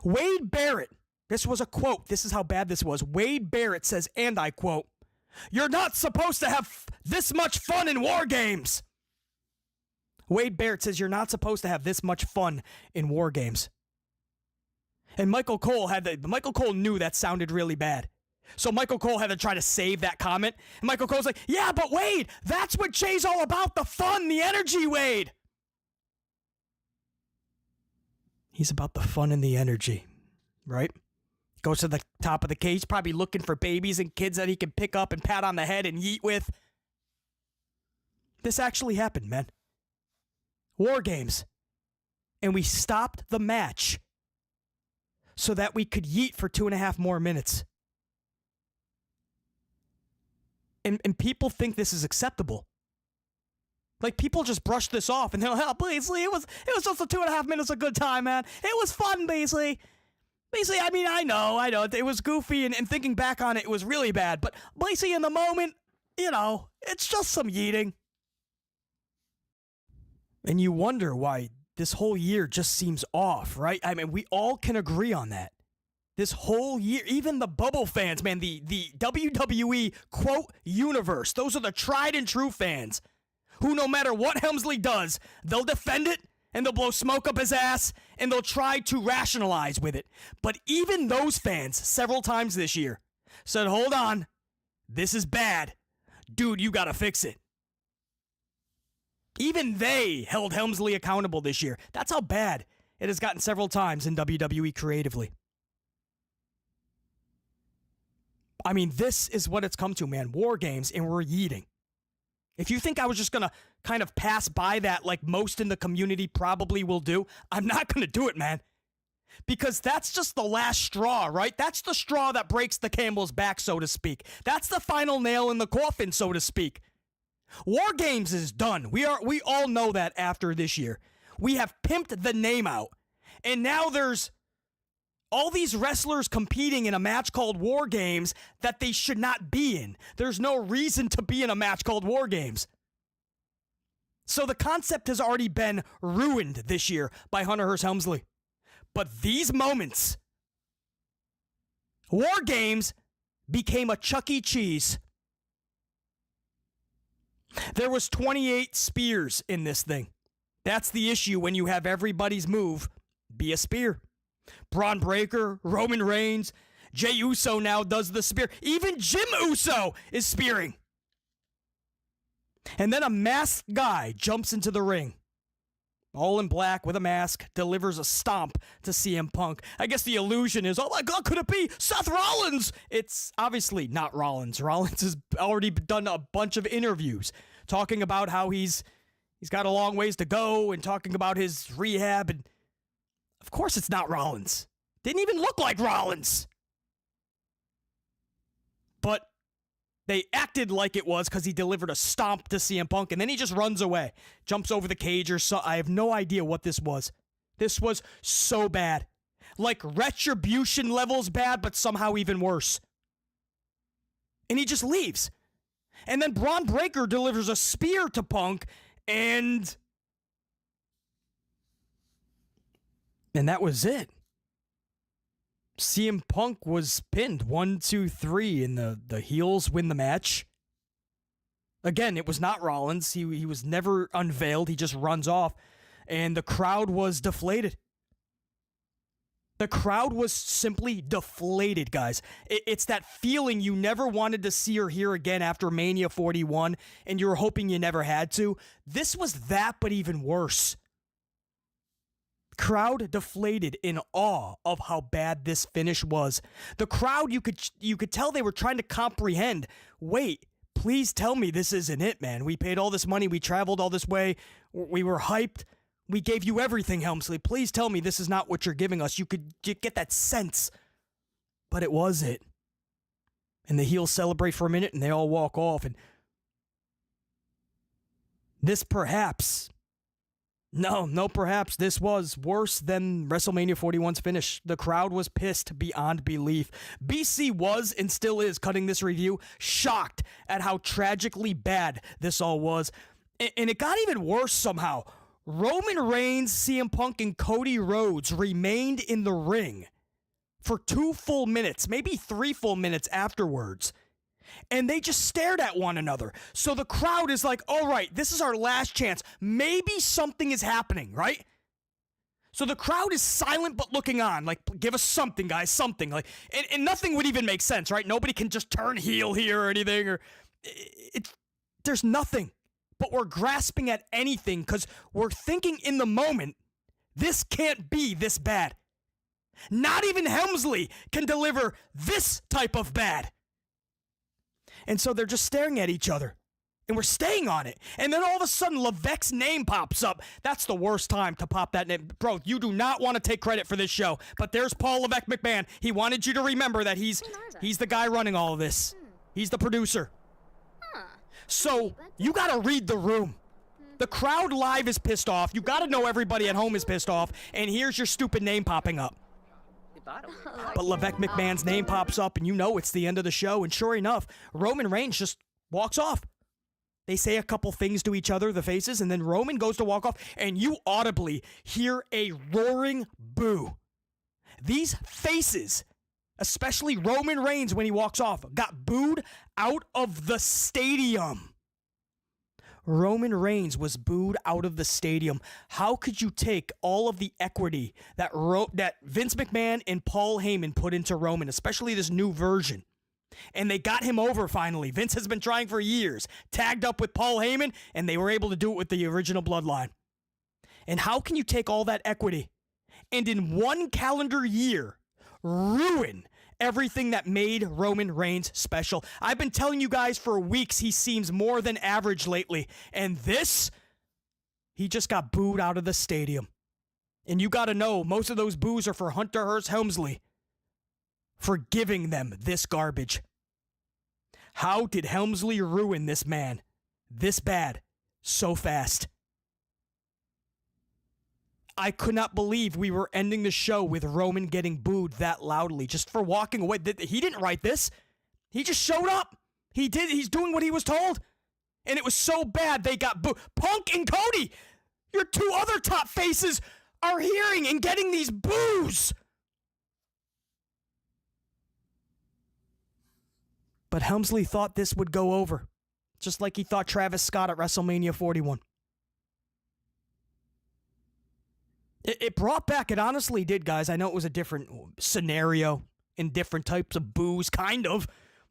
D: Wade Barrett, this was a quote, this is how bad this was. Wade Barrett says, and I quote, "You're not supposed to have this much fun in War Games." Wade Barrett says you're not supposed to have this much fun in War Games. And Michael Cole knew that sounded really bad. So Michael Cole had to try to save that comment. And Michael Cole's like, yeah, but Wade, that's what Jay's all about, the fun, the energy, Wade. He's about the fun and the energy, right? Goes to the top of the cage, probably looking for babies and kids that he can pick up and pat on the head and yeet with. This actually happened, man. War Games. And we stopped the match so that we could yeet for 2.5 more minutes. And people think this is acceptable. Like, people just brush this off and they're like, oh, Beasley, it was just a 2.5 minutes of good time, man. It was fun, Beasley. Beasley, I mean, I know. It was goofy, and thinking back on it, it was really bad. But Beasley, in the moment, it's just some yeeting. And you wonder why this whole year just seems off, right? I mean, we all can agree on that. This whole year, even the Bubble fans, man, the WWE, quote, universe, those are the tried and true fans who, no matter what Helmsley does, they'll defend it, and they'll blow smoke up his ass, and they'll try to rationalize with it. But even those fans, several times this year, said, hold on, this is bad. Dude, you gotta fix it. Even they held Helmsley accountable this year. That's how bad it has gotten several times in WWE creatively. I mean, this is what it's come to, man. War Games, and we're yeeting. If you think I was just going to kind of pass by that like most in the community probably will do, I'm not going to do it, man. Because that's just the last straw, right? That's the straw that breaks the camel's back, so to speak. That's the final nail in the coffin, so to speak. War Games is done. We all know that after this year. We have pimped the name out. And now there's all these wrestlers competing in a match called War Games that they should not be in. There's no reason to be in a match called War Games. So the concept has already been ruined this year by Hunter Hearst Helmsley. But these moments, War Games became a Chuck E. Cheese. There was 28 spears in this thing. That's the issue when you have everybody's move be a spear. Braun Breaker, Roman Reigns, Jey Uso now does the spear. Even Jim Uso is spearing. And then a masked guy jumps into the ring. All in black with a mask, delivers a stomp to CM Punk. I guess the illusion is, oh my God, could it be Seth Rollins? It's obviously not Rollins. Rollins has already done a bunch of interviews talking about how he's got a long ways to go and talking about his rehab. And of course it's not Rollins. Didn't even look like Rollins. But they acted like it was because he delivered a stomp to CM Punk, and then he just runs away, jumps over the cage or so. I have no idea what this was. This was so bad. Like Retribution levels bad, but somehow even worse. And he just leaves. And then Braun Breaker delivers a spear to Punk, and that was it. CM Punk was pinned 1, 2, 3, and the heels win the match. Again, it was not Rollins. He was never unveiled. He just runs off. And the crowd was deflated. The crowd was simply deflated, guys. It's that feeling you never wanted to see or hear again after Mania 41, and you were hoping you never had to. This was that, but even worse. Crowd deflated in awe of how bad this finish was. The crowd, you could tell they were trying to comprehend. Wait, please tell me this isn't it, man. We paid all this money. We traveled all this way. We were hyped. We gave you everything, Helmsley. Please tell me this is not what you're giving us. You could get that sense. But it was it. And the heels celebrate for a minute and they all walk off. And this perhaps, perhaps this was worse than WrestleMania 41's finish. The crowd was pissed beyond belief. BC was and still is, cutting this review, shocked at how tragically bad this all was. And it got even worse somehow. Roman Reigns, CM Punk, and Cody Rhodes remained in the ring for 2 full minutes, maybe 3 full minutes afterwards. And they just stared at one another. So the crowd is like, all right, this is our last chance. Maybe something is happening, right? So the crowd is silent but looking on. Like, give us something, guys, something. Like, and nothing would even make sense, right? Nobody can just turn heel here or anything. Or there's nothing. But we're grasping at anything because we're thinking in the moment, this can't be this bad. Not even Helmsley can deliver this type of bad. And so they're just staring at each other. And we're staying on it. And then all of a sudden, Levesque's name pops up. That's the worst time to pop that name. Bro, you do not want to take credit for this show. But there's Paul Levesque McMahon. He wanted you to remember that he's the guy running all of this. He's the producer. So, you gotta read the room. The crowd live is pissed off. You gotta know everybody at home is pissed off. And here's your stupid name popping up. But Levesque McMahon's name pops up, and you know it's the end of the show. And sure enough, Roman Reigns just walks off. They say a couple things to each other, the faces, and then Roman goes to walk off, and you audibly hear a roaring boo. These faces, especially Roman Reigns when he walks off, got booed out of the stadium. Roman Reigns was booed out of the stadium. How could you take all of the equity that Vince McMahon and Paul Heyman put into Roman, especially this new version? And they got him over finally. Vince has been trying for years, tagged up with Paul Heyman, and they were able to do it with the original bloodline. And how can you take all that equity and in one calendar year ruin everything that made Roman Reigns special? I've been telling you guys for weeks he seems more than average lately. And this, he just got booed out of the stadium. And you got to know, most of those boos are for Hunter Hearst Helmsley for giving them this garbage. How did Helmsley ruin this man this bad so fast? I could not believe we were ending the show with Roman getting booed that loudly just for walking away. He didn't write this. He just showed up. He's doing what he was told. And it was so bad they got booed. Punk and Cody, your 2 other top faces, are hearing and getting these boos. But Helmsley thought this would go over, just like he thought Travis Scott at WrestleMania 41. It brought back, it honestly did, guys. I know it was a different scenario and different types of boos, kind of,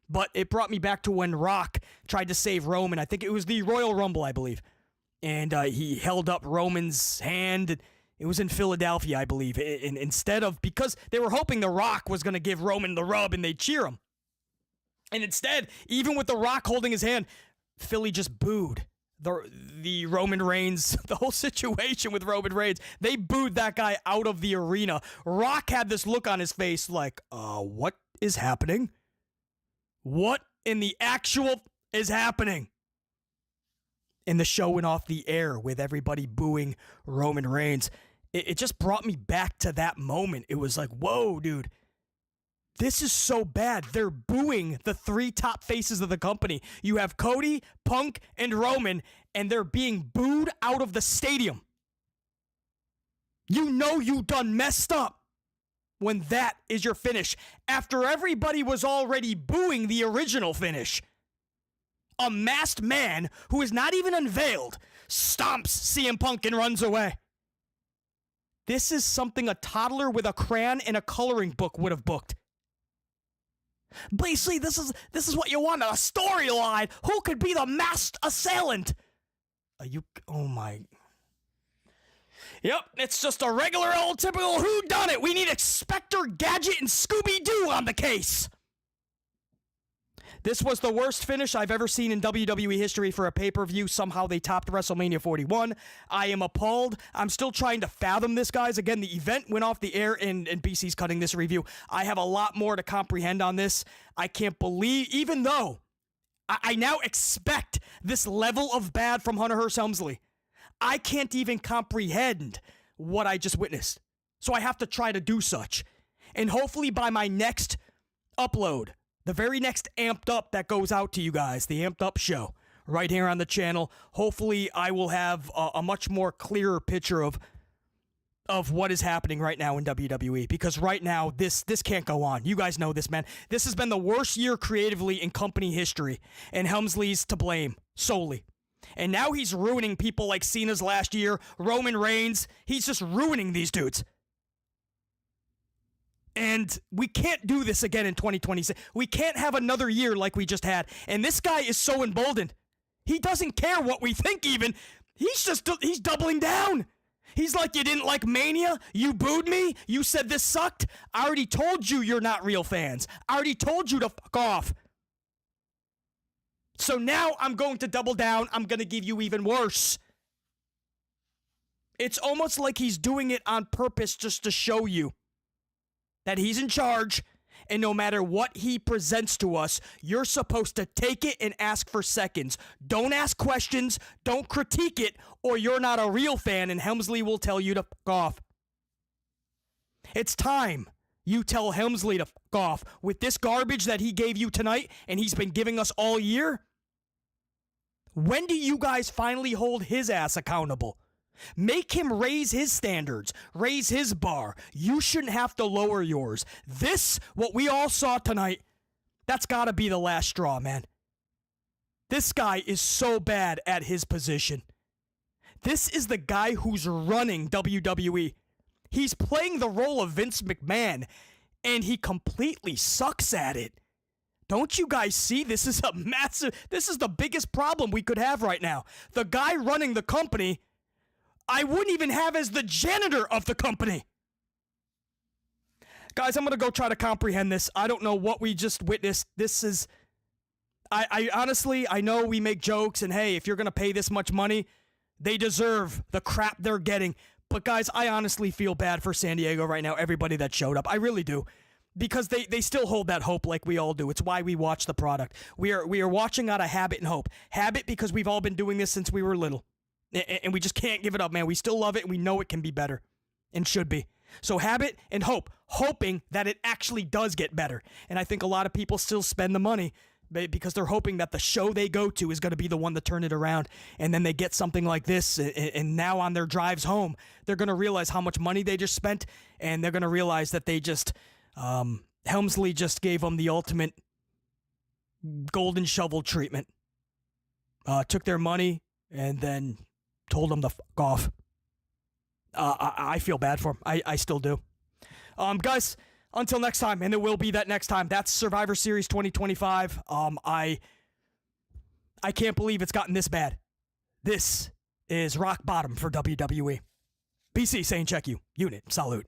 D: but it brought me back to when Rock tried to save Roman. I think it was the Royal Rumble, I believe. And he held up Roman's hand. It was in Philadelphia, I believe. And instead of, because they were hoping The Rock was going to give Roman the rub and they'd cheer him. And instead, even with The Rock holding his hand, Philly just booed the Roman Reigns, the whole situation with Roman Reigns. They booed that guy out of the arena. Rock had this look on his face like, what is happening? What in the actual is happening? And the show went off the air with everybody booing Roman Reigns. It just brought me back to that moment. It was like, whoa, dude. This is so bad. They're booing the 3 top faces of the company. You have Cody, Punk, and Roman, and they're being booed out of the stadium. You know you done messed up when that is your finish. After everybody was already booing the original finish. A masked man who is not even unveiled stomps CM Punk and runs away. This is something a toddler with a crayon and a coloring book would have booked. Basically, this is what you want, a storyline. Who could be the masked assailant? Oh my. Yep, it's just a regular old typical whodunit. We need Inspector Gadget and Scooby-Doo on the case. This was the worst finish I've ever seen in WWE history for a pay-per-view. Somehow they topped WrestleMania 41. I am appalled. I'm still trying to fathom this, guys. Again, the event went off the air, and BC's cutting this review. I have a lot more to comprehend on this. I can't believe, even though I now expect this level of bad from Hunter Hearst Helmsley, I can't even comprehend what I just witnessed. So I have to try to do such. And hopefully by my next upload, the very next Amped Up that goes out to you guys, the Amped Up show, right here on the channel, hopefully I will have a much more clearer picture of what is happening right now in WWE. Because right now, this can't go on. You guys know this, man. This has been the worst year creatively in company history, and Helmsley's to blame, solely. And now he's ruining people like Cena's last year, Roman Reigns. He's just ruining these dudes. And we can't do this again in 2026. We can't have another year like we just had. And this guy is so emboldened. He doesn't care what we think even. He's doubling down. He's like, you didn't like Mania? You booed me? You said this sucked? I already told you you're not real fans. I already told you to fuck off. So now I'm going to double down. I'm going to give you even worse. It's almost like he's doing it on purpose just to show you that he's in charge, and no matter what he presents to us, you're supposed to take it and ask for seconds. Don't ask questions, don't critique it, or you're not a real fan, and Helmsley will tell you to fuck off. It's time you tell Helmsley to fuck off. With this garbage that he gave you tonight, and he's been giving us all year, when do you guys finally hold his ass accountable? Make him raise his standards, raise his bar. You shouldn't have to lower yours. This, what we all saw tonight, that's got to be the last straw, man. This guy is so bad at his position. This is the guy who's running WWE. He's playing the role of Vince McMahon, and he completely sucks at it. Don't you guys see? This is the biggest problem we could have right now. The guy running the company, I wouldn't even have as the janitor of the company. Guys, I'm going to go try to comprehend this. I don't know what we just witnessed. This is... I honestly, I know we make jokes, and hey, if you're going to pay this much money, they deserve the crap they're getting. But guys, I honestly feel bad for San Diego right now, everybody that showed up. I really do. Because they still hold that hope like we all do. It's why we watch the product. We are watching out of habit and hope. Habit because we've all been doing this since we were little. And we just can't give it up, man. We still love it, and we know it can be better. And should be. So habit and hope. Hoping that it actually does get better. And I think a lot of people still spend the money because they're hoping that the show they go to is going to be the one to turn it around. And then they get something like this, and now on their drives home, they're going to realize how much money they just spent, and they're going to realize that they just... Helmsley just gave them the ultimate golden shovel treatment. Took their money and then told them to fuck off. I feel bad for him. I still do. Guys, until next time, and there will be that next time. That's Survivor Series 2025. I can't believe it's gotten this bad. This is rock bottom for WWE. BC saying check you. Unit, salute.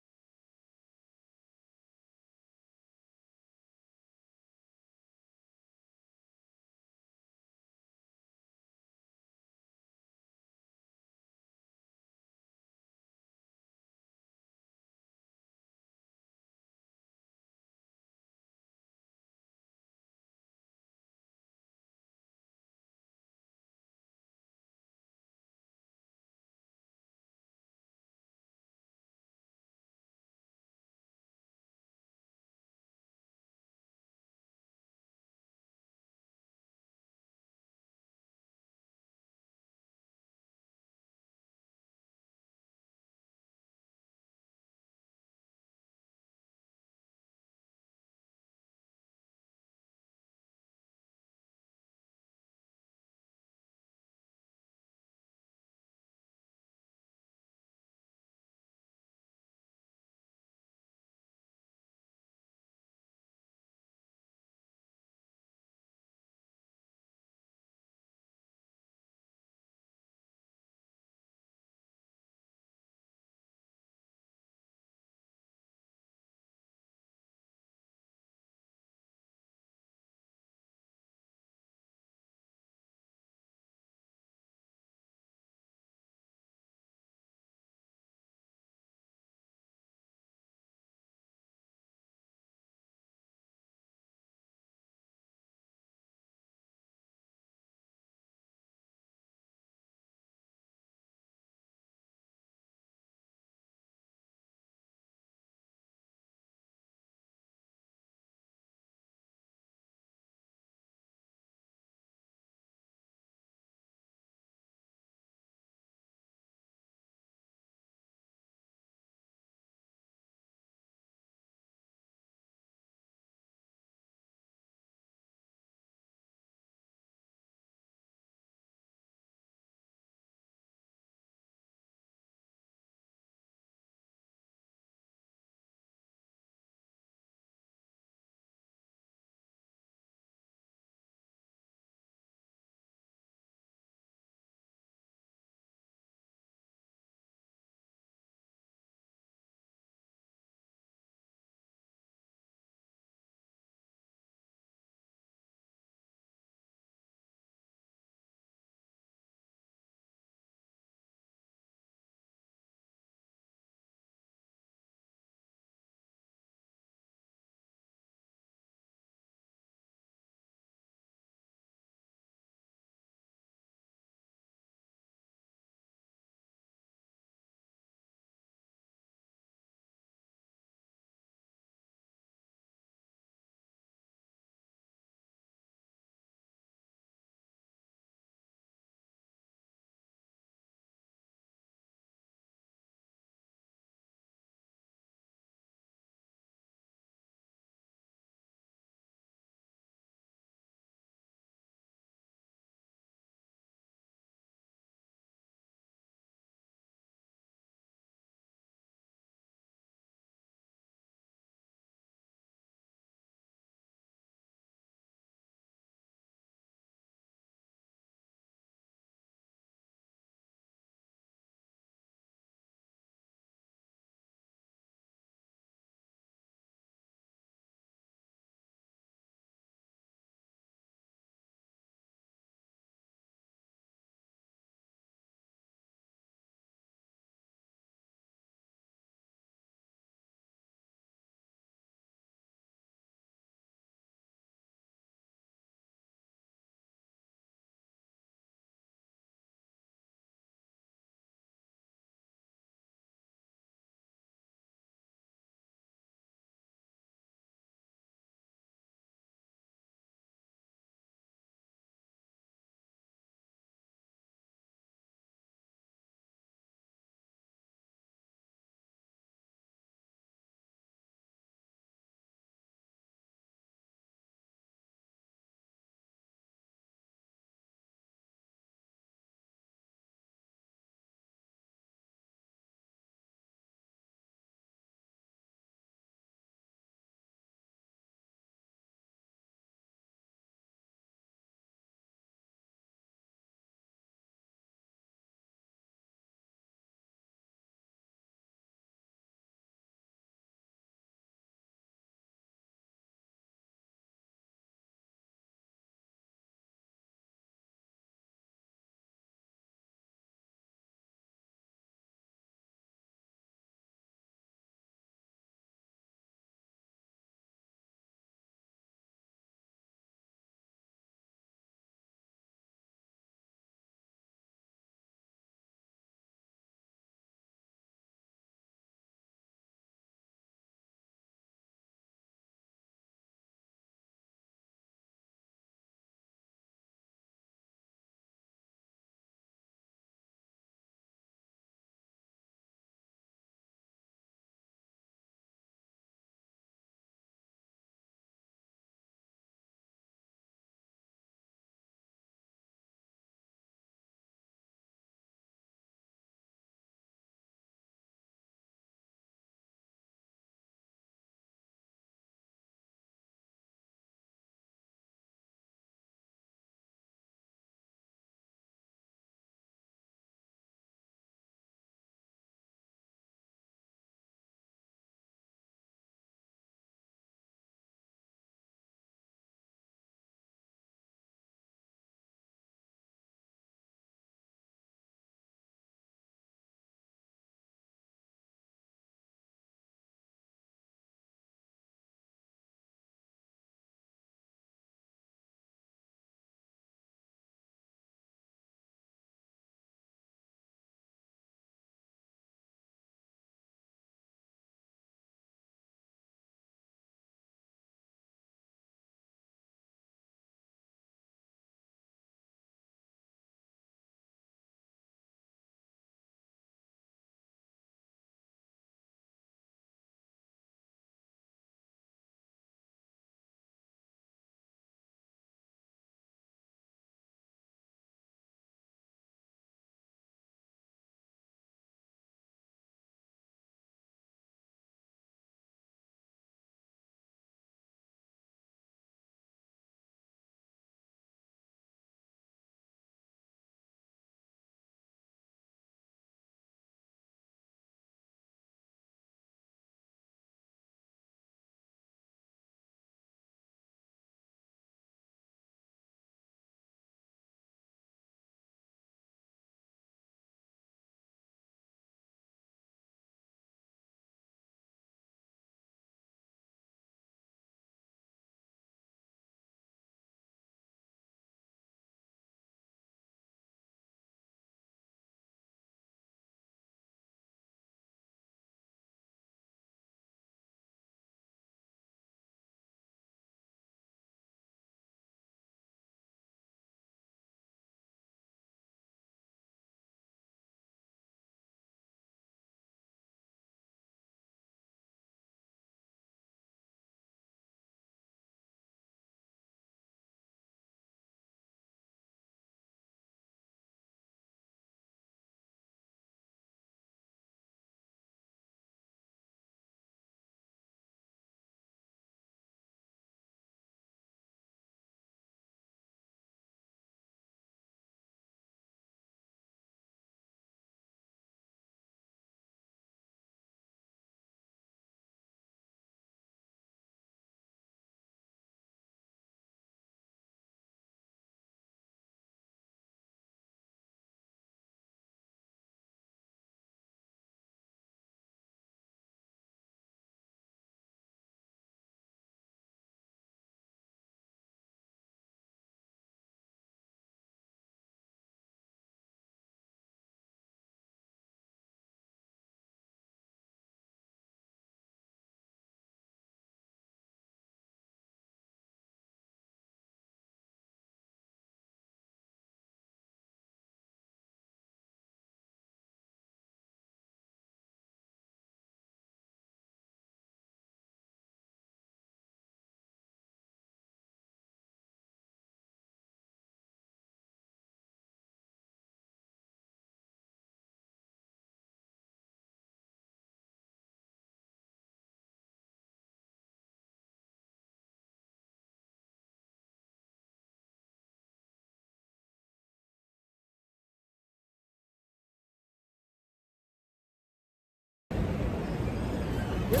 H: My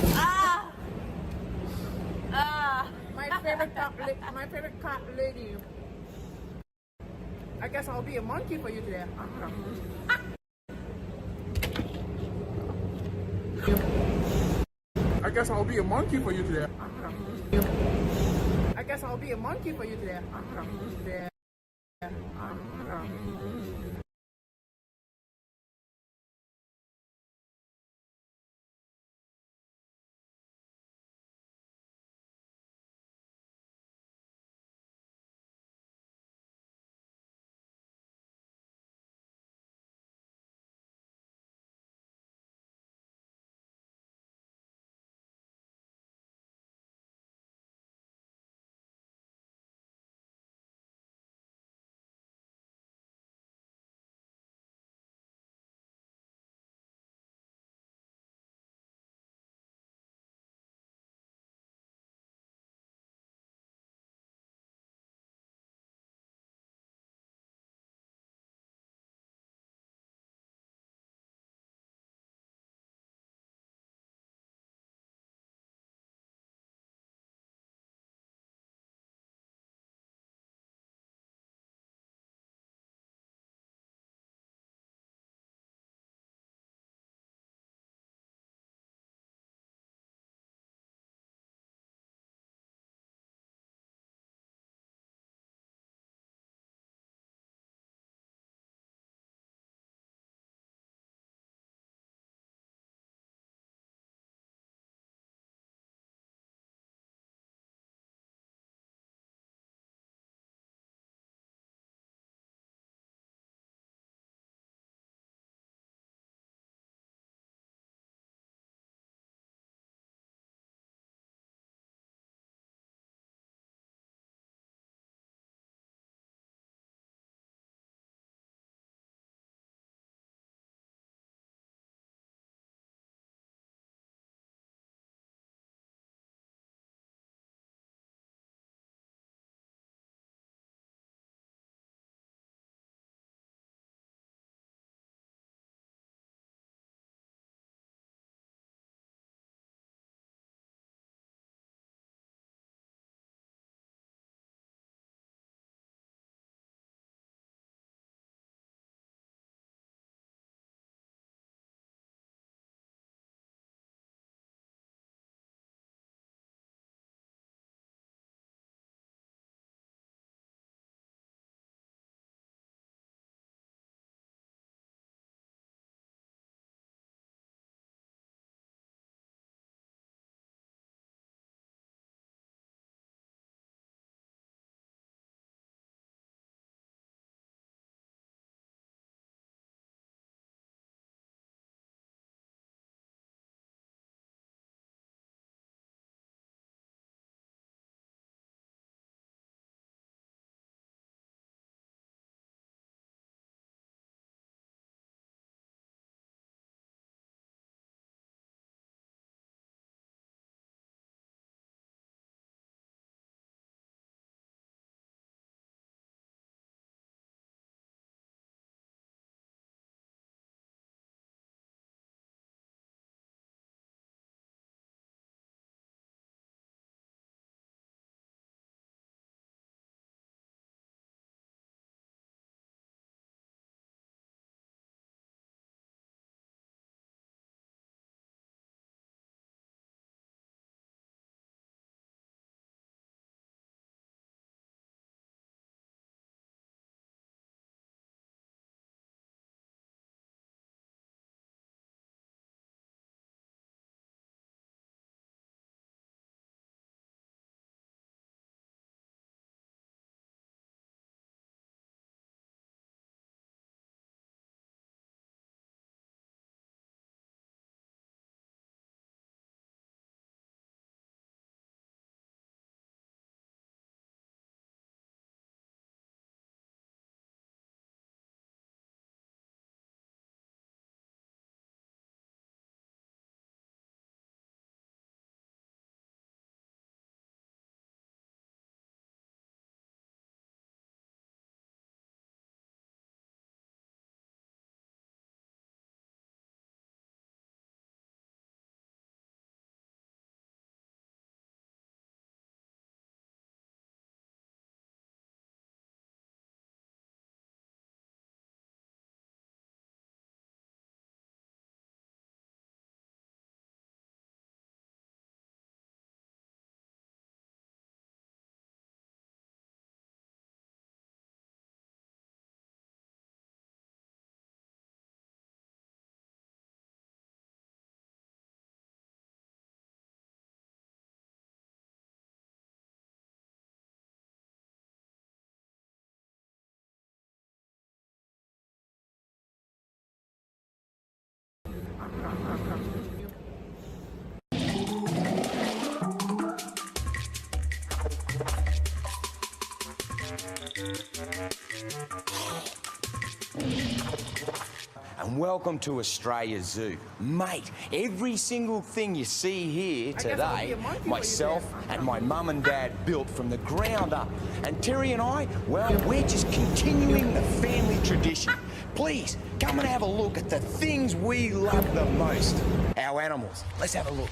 H: favorite cat lady. I guess I'll be a monkey for you today. I guess I'll be a monkey for you today. I guess I'll be a monkey for you today.
I: and welcome to Australia Zoo. Mate, every single thing you see here
H: guess I'll be
I: today,
H: a monkey for you
I: myself
H: then.
I: and my mum and dad built from the ground up. And Terry and I, well, we're just continuing the family tradition. Please, come and have a look at the things we love the most. Our animals. Let's have a look.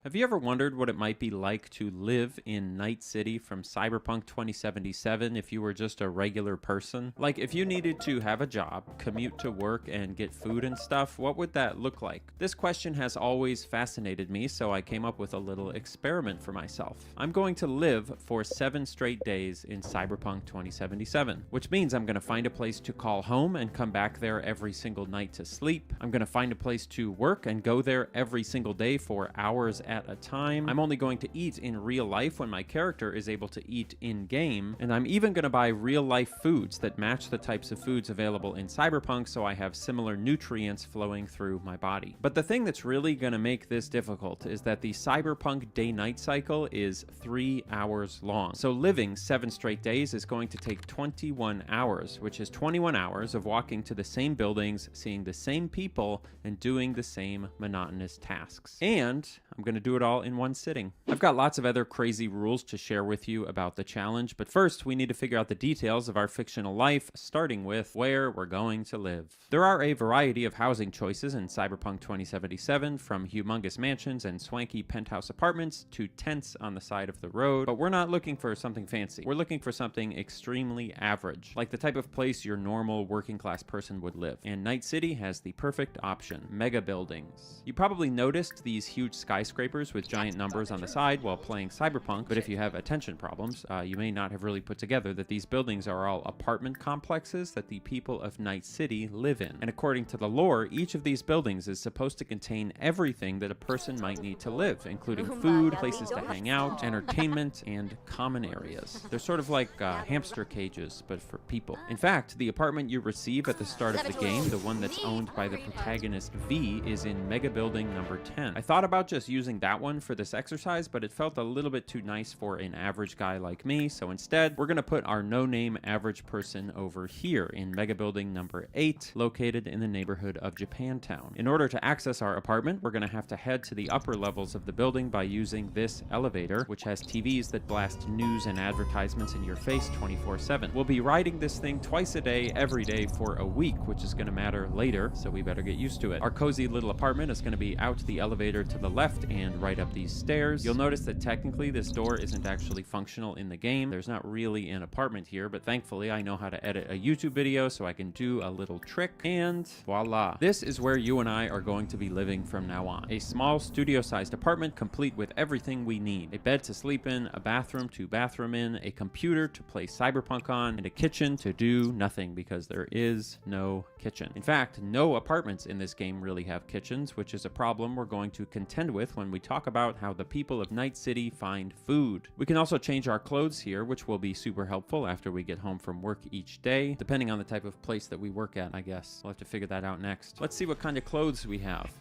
J: Have you ever wondered what it might be like to live in Night City from Cyberpunk 2077 if you were just a regular person? Like, if you needed to have a job, commute to work, and get food and stuff, what would that look like? This question has always fascinated me, so I came up with a little experiment for myself. I'm going to live for 7 straight days in Cyberpunk 2077, which means I'm going to find a place to call home and come back there every single night to sleep. I'm going to find a place to work and go there every single day for hours at a time. I'm only going to eat in real life when my character is able to eat in-game, and I'm even going to buy real-life foods that match the types of foods available in Cyberpunk so I have similar nutrients flowing through my body. But the thing that's really going to make this difficult is that the Cyberpunk day-night cycle is 3 hours long. So living 7 straight days is going to take 21 hours, which is 21 hours of walking to the same buildings, seeing the same people, and doing the same monotonous tasks. And I'm going to do it all in one sitting. I've got lots of other crazy rules to share with you about the challenge, but first we need to figure out the details of our fictional life, starting with where we're going to live. There are a variety of housing choices in Cyberpunk 2077, from humongous mansions and swanky penthouse apartments to tents on the side of the road, but we're not looking for something fancy. We're looking for something extremely average, like the type of place your normal working class person would live. And Night City has the perfect option: mega buildings. You probably noticed these huge skyscrapers with giant numbers on the side while playing Cyberpunk, but if you have attention problems, you may not have really put together that these buildings are all apartment complexes that the people of Night City live in. And according to the lore, each of these buildings is supposed to contain everything that a person might need to live, including food, places to hang out, entertainment, and common areas. They're sort of like hamster cages, but for people. In fact, the apartment you receive at the start of the game, the one that's owned by the protagonist V, is in Mega Building number 10. I thought about just using that one for this exercise, but it felt a little bit too nice for an average guy like me, so instead, we're gonna put our no-name average person over here in Mega Building number 8, located in the neighborhood of Japantown. In order to access our apartment, we're gonna have to head to the upper levels of the building by using this elevator, which has TVs that blast news and advertisements in your face 24/7. We'll be riding this thing twice a day, every day for a week, which is gonna matter later, so we better get used to it. Our cozy little apartment is gonna be out the elevator to the left and right up these stairs. You'll notice that technically this door isn't actually functional in the game. There's not really an apartment here, but thankfully I know how to edit a YouTube video so I can do a little trick, and voila. This is where you and I are going to be living from now on. A small studio-sized apartment complete with everything we need. A bed to sleep in, a bathroom to bathroom in, a computer to play Cyberpunk on, and a kitchen to do nothing because there is no kitchen. In fact, no apartments in this game really have kitchens, which is a problem we're going to contend with when we talk about how the people of Night City find food. We can also change our clothes here, which will be super helpful after we get home from work each day, depending on the type of place that we work at, I guess. We'll have to figure that out next. Let's see what kind of clothes we have.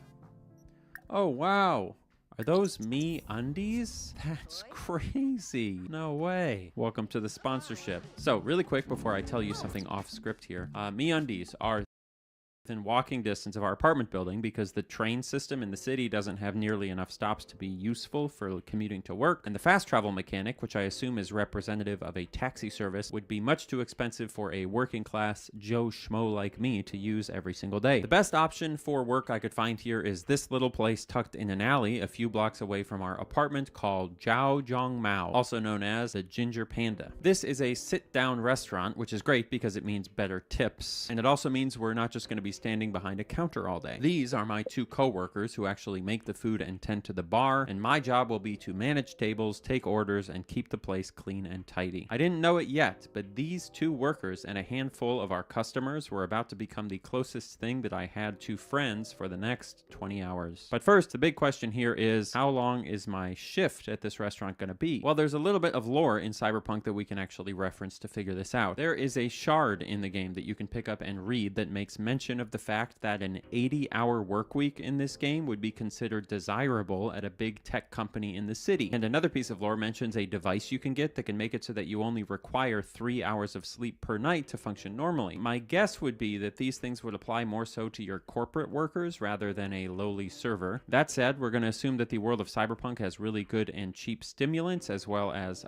J: Oh, wow. Are those me undies? That's crazy. No way. Welcome to the sponsorship. So really quick before I tell you something off script here, me undies are within walking distance of our apartment building because the train system in the city doesn't have nearly enough stops to be useful for commuting to work, and the fast travel mechanic, which I assume is representative of a taxi service, would be much too expensive for a working class Joe Schmo like me to use every single day. The best option for work I could find here is this little place tucked in an alley a few blocks away from our apartment called Jiao Zhong Mao, also known as the Ginger Panda. This is a sit-down restaurant, which is great because it means better tips, and it also means we're not just going to be standing behind a counter all day. These are my two co-workers who actually make the food and tend to the bar, and my job will be to manage tables, take orders, and keep the place clean and tidy. I didn't know it yet, but these two workers and a handful of our customers were about to become the closest thing that I had to friends for the next 20 hours. But first, the big question here is, how long is my shift at this restaurant going to be? Well, there's a little bit of lore in Cyberpunk that we can actually reference to figure this out. There is a shard in the game that you can pick up and read that makes mention of the fact that an 80-hour work week in this game would be considered desirable at a big tech company in the city. And another piece of lore mentions a device you can get that can make it so that you only require 3 hours of sleep per night to function normally. My guess would be that these things would apply more so to your corporate workers rather than a lowly server. That said, we're going to assume that the world of Cyberpunk has really good and cheap stimulants as well as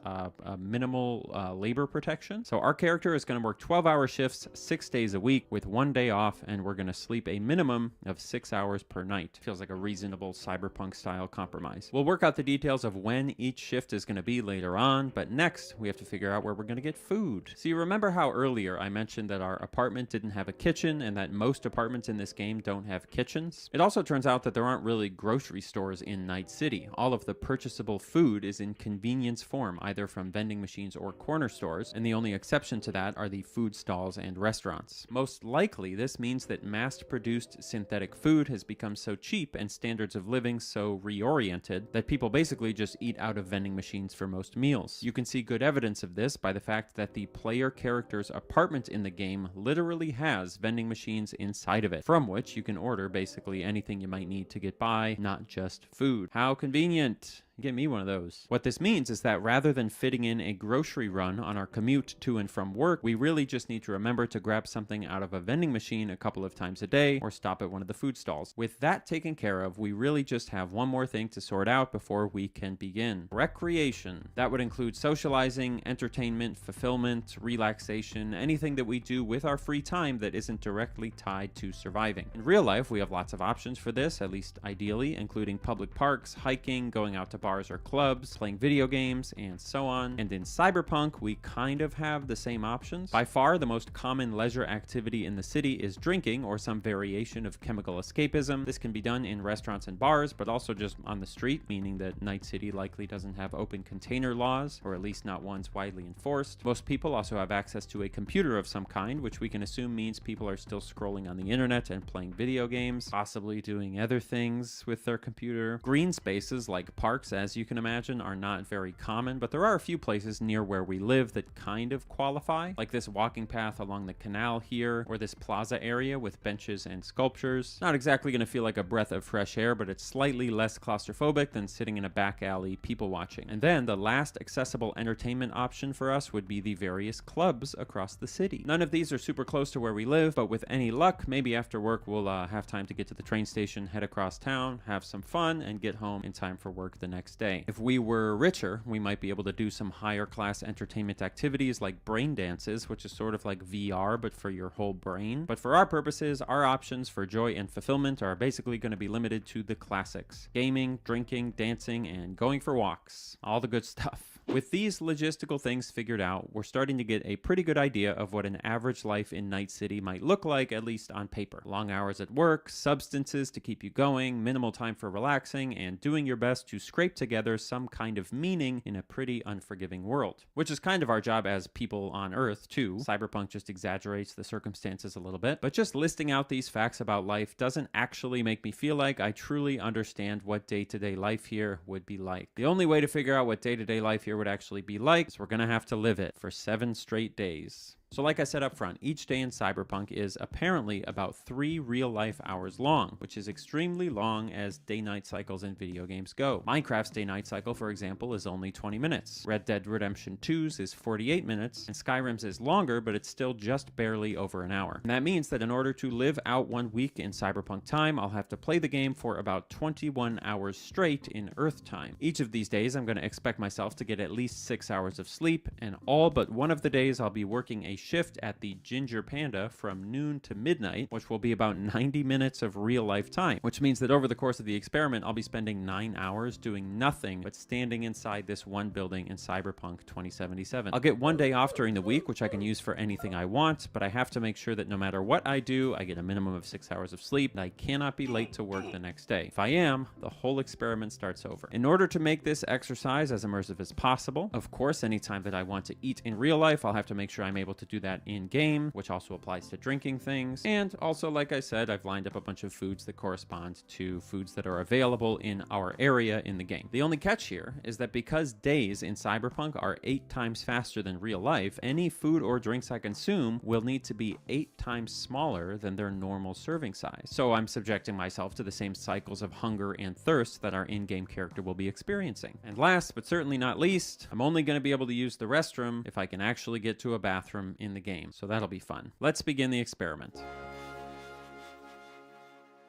J: minimal labor protection. So our character is going to work 12-hour shifts 6 days a week with 1 day off, and we're going to sleep a minimum of 6 hours per night. Feels like a reasonable Cyberpunk style compromise. We'll work out the details of when each shift is going to be later on, but next we have to figure out where we're going to get food. So you remember how earlier I mentioned that our apartment didn't have a kitchen and that most apartments in this game don't have kitchens? It also turns out that there aren't really grocery stores in Night City. All of the purchasable food is in convenience form, either from vending machines or corner stores, and the only exception to that are the food stalls and restaurants. Most likely, this means that mass-produced synthetic food has become so cheap and standards of living so reoriented that people basically just eat out of vending machines for most meals. You can see good evidence of this by the fact that the player character's apartment in the game literally has vending machines inside of it, from which you can order basically anything you might need to get by, not just food. How convenient! Get me one of those. What this means is that rather than fitting in a grocery run on our commute to and from work, we really just need to remember to grab something out of a vending machine a couple of times a day or stop at one of the food stalls. With that taken care of, we really just have one more thing to sort out before we can begin. Recreation. That would include socializing, entertainment, fulfillment, relaxation, anything that we do with our free time that isn't directly tied to surviving. In real life, we have lots of options for this, at least ideally, including public parks, hiking, going out to bars or clubs, playing video games, and so on. And in Cyberpunk, we kind of have the same options. By far, the most common leisure activity in the city is drinking or some variation of chemical escapism. This can be done in restaurants and bars, but also just on the street, meaning that Night City likely doesn't have open container laws, or at least not ones widely enforced. Most people also have access to a computer of some kind, which we can assume means people are still scrolling on the internet and playing video games, possibly doing other things with their computer. Green spaces like parks, as you can imagine, are not very common, but there are a few places near where we live that kind of qualify, like this walking path along the canal here, or this plaza area with benches and sculptures. Not exactly going to feel like a breath of fresh air, but it's slightly less claustrophobic than sitting in a back alley people watching. And then the last accessible entertainment option for us would be the various clubs across the city. None of these are super close to where we live, but with any luck, maybe after work we'll have time to get to the train station, head across town, have some fun, and get home in time for work the next day. If we were richer, we might be able to do some higher class entertainment activities like brain dances, which is sort of like VR but for your whole brain. But for our purposes, our options for joy and fulfillment are basically going to be limited to the classics: gaming, drinking, dancing, and going for walks. All the good stuff. With these logistical things figured out, we're starting to get a pretty good idea of what an average life in Night City might look like, at least on paper. Long hours at work, substances to keep you going, minimal time for relaxing, and doing your best to scrape together some kind of meaning in a pretty unforgiving world. Which is kind of our job as people on Earth, too. Cyberpunk just exaggerates the circumstances a little bit, but just listing out these facts about life doesn't actually make me feel like I truly understand what day-to-day life here would be like. The only way to figure out what day-to-day life here would actually be like is we're gonna have to live it for 7 straight days. So like I said up front, each day in Cyberpunk is apparently about 3 real-life hours long, which is extremely long as day-night cycles in video games go. Minecraft's day-night cycle, for example, is only 20 minutes. Red Dead Redemption 2's is 48 minutes, and Skyrim's is longer, but it's still just barely over an hour. And that means that in order to live out 1 week in Cyberpunk time, I'll have to play the game for about 21 hours straight in Earth time. Each of these days, I'm going to expect myself to get at least 6 hours of sleep, and all but one of the days I'll be working a shift at the Ginger Panda from noon to midnight, which will be about 90 minutes of real-life time, which means that over the course of the experiment, I'll be spending 9 hours doing nothing but standing inside this one building in Cyberpunk 2077. I'll get 1 day off during the week, which I can use for anything I want, but I have to make sure that no matter what I do, I get a minimum of 6 hours of sleep, and I cannot be late to work the next day. If I am, the whole experiment starts over. In order to make this exercise as immersive as possible, of course, anytime that I want to eat in real life, I'll have to make sure I'm able to do that in-game, which also applies to drinking things. And also, like I said, I've lined up a bunch of foods that correspond to foods that are available in our area in the game. The only catch here is that because days in Cyberpunk are 8 times faster than real life, any food or drinks I consume will need to be 8 times smaller than their normal serving size. So I'm subjecting myself to the same cycles of hunger and thirst that our in-game character will be experiencing. And last, but certainly not least, I'm only going to be able to use the restroom if I can actually get to a bathroom in the game. So that'll be fun. Let's begin the experiment.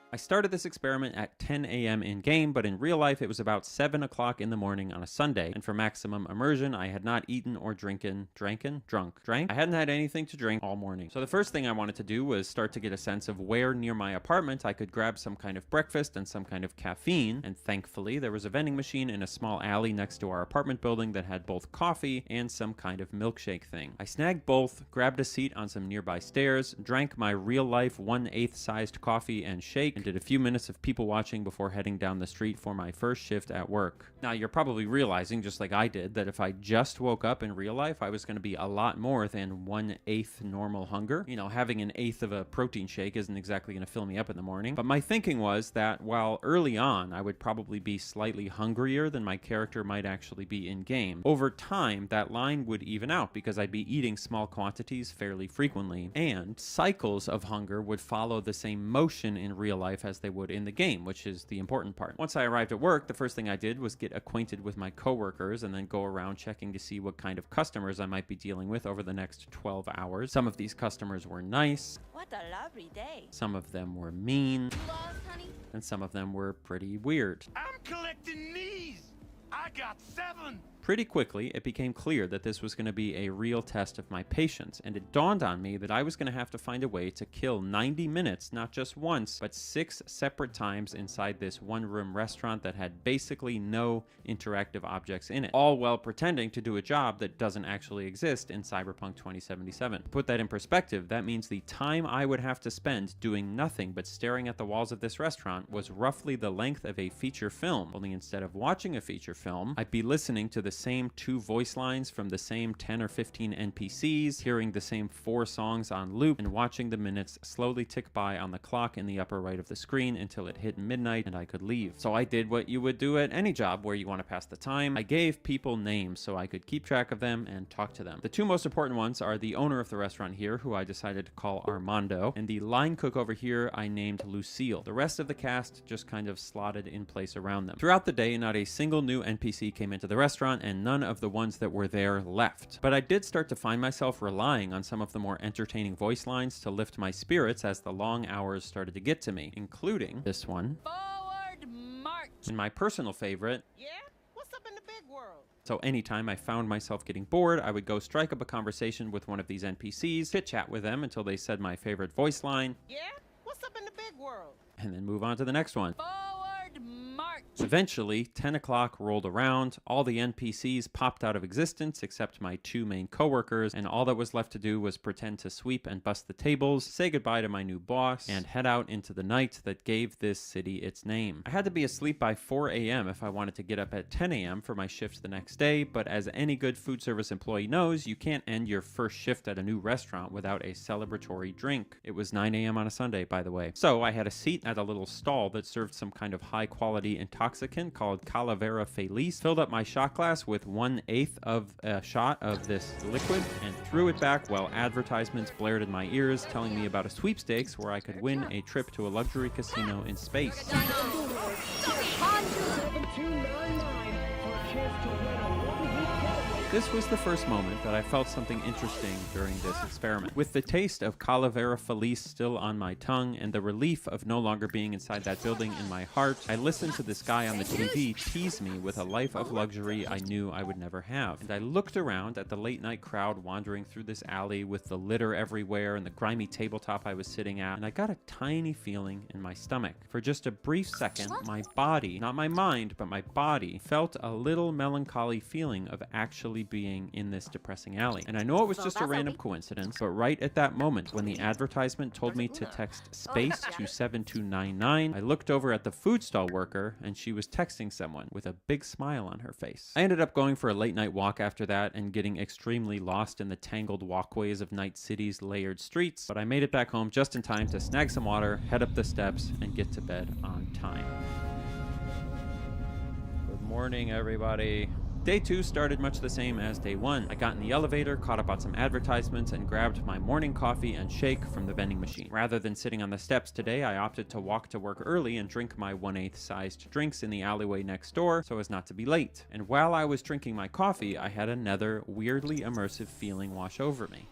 J: I started this experiment at 10 a.m. in-game, but in real life it was about 7 o'clock in the morning on a Sunday, and for maximum immersion, I had not eaten or drank. I hadn't had anything to drink all morning. So the first thing I wanted to do was start to get a sense of where near my apartment I could grab some kind of breakfast and some kind of caffeine, and thankfully there was a vending machine in a small alley next to our apartment building that had both coffee and some kind of milkshake thing. I snagged both, grabbed a seat on some nearby stairs, drank my real-life 1/8 sized coffee and shake, and did a few minutes of people watching before heading down the street for my first shift at work. Now, you're probably realizing, just like I did, that if I just woke up in real life, I was going to be a lot more than 1/8 normal hunger. You know, having an eighth of a protein shake isn't exactly going to fill me up in the morning. But my thinking was that while early on I would probably be slightly hungrier than my character might actually be in-game, over time that line would even out because I'd be eating small quantities fairly frequently, and cycles of hunger would follow the same motion in real life as they would in the game, which is the important part. Once I arrived at work, the first thing I did was get acquainted with my coworkers and then go around checking to see what kind of customers I might be dealing with over the next 12 hours. Some of these customers were nice.
K: What a lovely day.
J: Some of them were mean.
K: Lost, honey?
J: And some of them were pretty weird.
I: I'm collecting knees. I got 7.
J: Pretty quickly, it became clear that this was going to be a real test of my patience, and it dawned on me that I was going to have to find a way to kill 90 minutes, not just once, but 6 separate times inside this one-room restaurant that had basically no interactive objects in it, all while pretending to do a job that doesn't actually exist in Cyberpunk 2077. To put that in perspective, that means the time I would have to spend doing nothing but staring at the walls of this restaurant was roughly the length of a feature film, only instead of watching a feature film, I'd be listening to the same 2 voice lines from the same 10 or 15 NPCs, hearing the same 4 songs on loop, and watching the minutes slowly tick by on the clock in the upper right of the screen until it hit midnight and I could leave. So I did what you would do at any job where you want to pass the time. I gave people names so I could keep track of them and talk to them. The 2 most important ones are the owner of the restaurant here, who I decided to call Armando, and the line cook over here I named Lucille. The rest of the cast just kind of slotted in place around them. Throughout the day, not a single new NPC came into the restaurant, and none of the ones that were there left. But I did start to find myself relying on some of the more entertaining voice lines to lift my spirits as the long hours started to get to me, including this one.
K: Forward march.
J: And my personal favorite.
K: Yeah? What's up in the big world?
J: So anytime I found myself getting bored, I would go strike up a conversation with one of these NPCs, chit-chat with them until they said my favorite voice line.
K: Yeah? What's up in the big world?
J: And then move on to the next one.
K: Forward march.
J: Eventually, 10 o'clock rolled around, all the NPCs popped out of existence except my 2 main coworkers, and all that was left to do was pretend to sweep and bust the tables, say goodbye to my new boss, and head out into the night that gave this city its name. I had to be asleep by 4 a.m. if I wanted to get up at 10 a.m. for my shift the next day, but as any good food service employee knows, you can't end your first shift at a new restaurant without a celebratory drink. It was 9 a.m. on a Sunday, by the way. So I had a seat at a little stall that served some kind of high-quality intoxicant intoxicant called Calavera Feliz, filled up my shot glass with 1/8 of a shot of this liquid, and threw it back while advertisements blared in my ears telling me about a sweepstakes where I could win a trip to a luxury casino in space. This was the first moment that I felt something interesting during this experiment. With the taste of Calavera Feliz still on my tongue and the relief of no longer being inside that building in my heart, I listened to this guy on the TV tease me with a life of luxury I knew I would never have. And I looked around at the late night crowd wandering through this alley with the litter everywhere and the grimy tabletop I was sitting at, and I got a tiny feeling in my stomach. For just a brief second, my body, not my mind, but my body, felt a little melancholy feeling of actually being in this depressing alley. And I know it was just a random coincidence, but right at that moment when the advertisement told me to text space to 7299, I looked over at the food stall worker and she was texting someone with a big smile on her face. I ended up going for a late night walk after that and getting extremely lost in the tangled walkways of Night City's layered streets, but I made it back home just in time to snag some water, head up the steps, and get to bed on time. Good morning, everybody. Day 2 started much the same as day 1. I got in the elevator, caught up on some advertisements, and grabbed my morning coffee and shake from the vending machine. Rather than sitting on the steps today, I opted to walk to work early and drink my 1/8 sized drinks in the alleyway next door so as not to be late. And while I was drinking my coffee, I had another weirdly immersive feeling wash over me.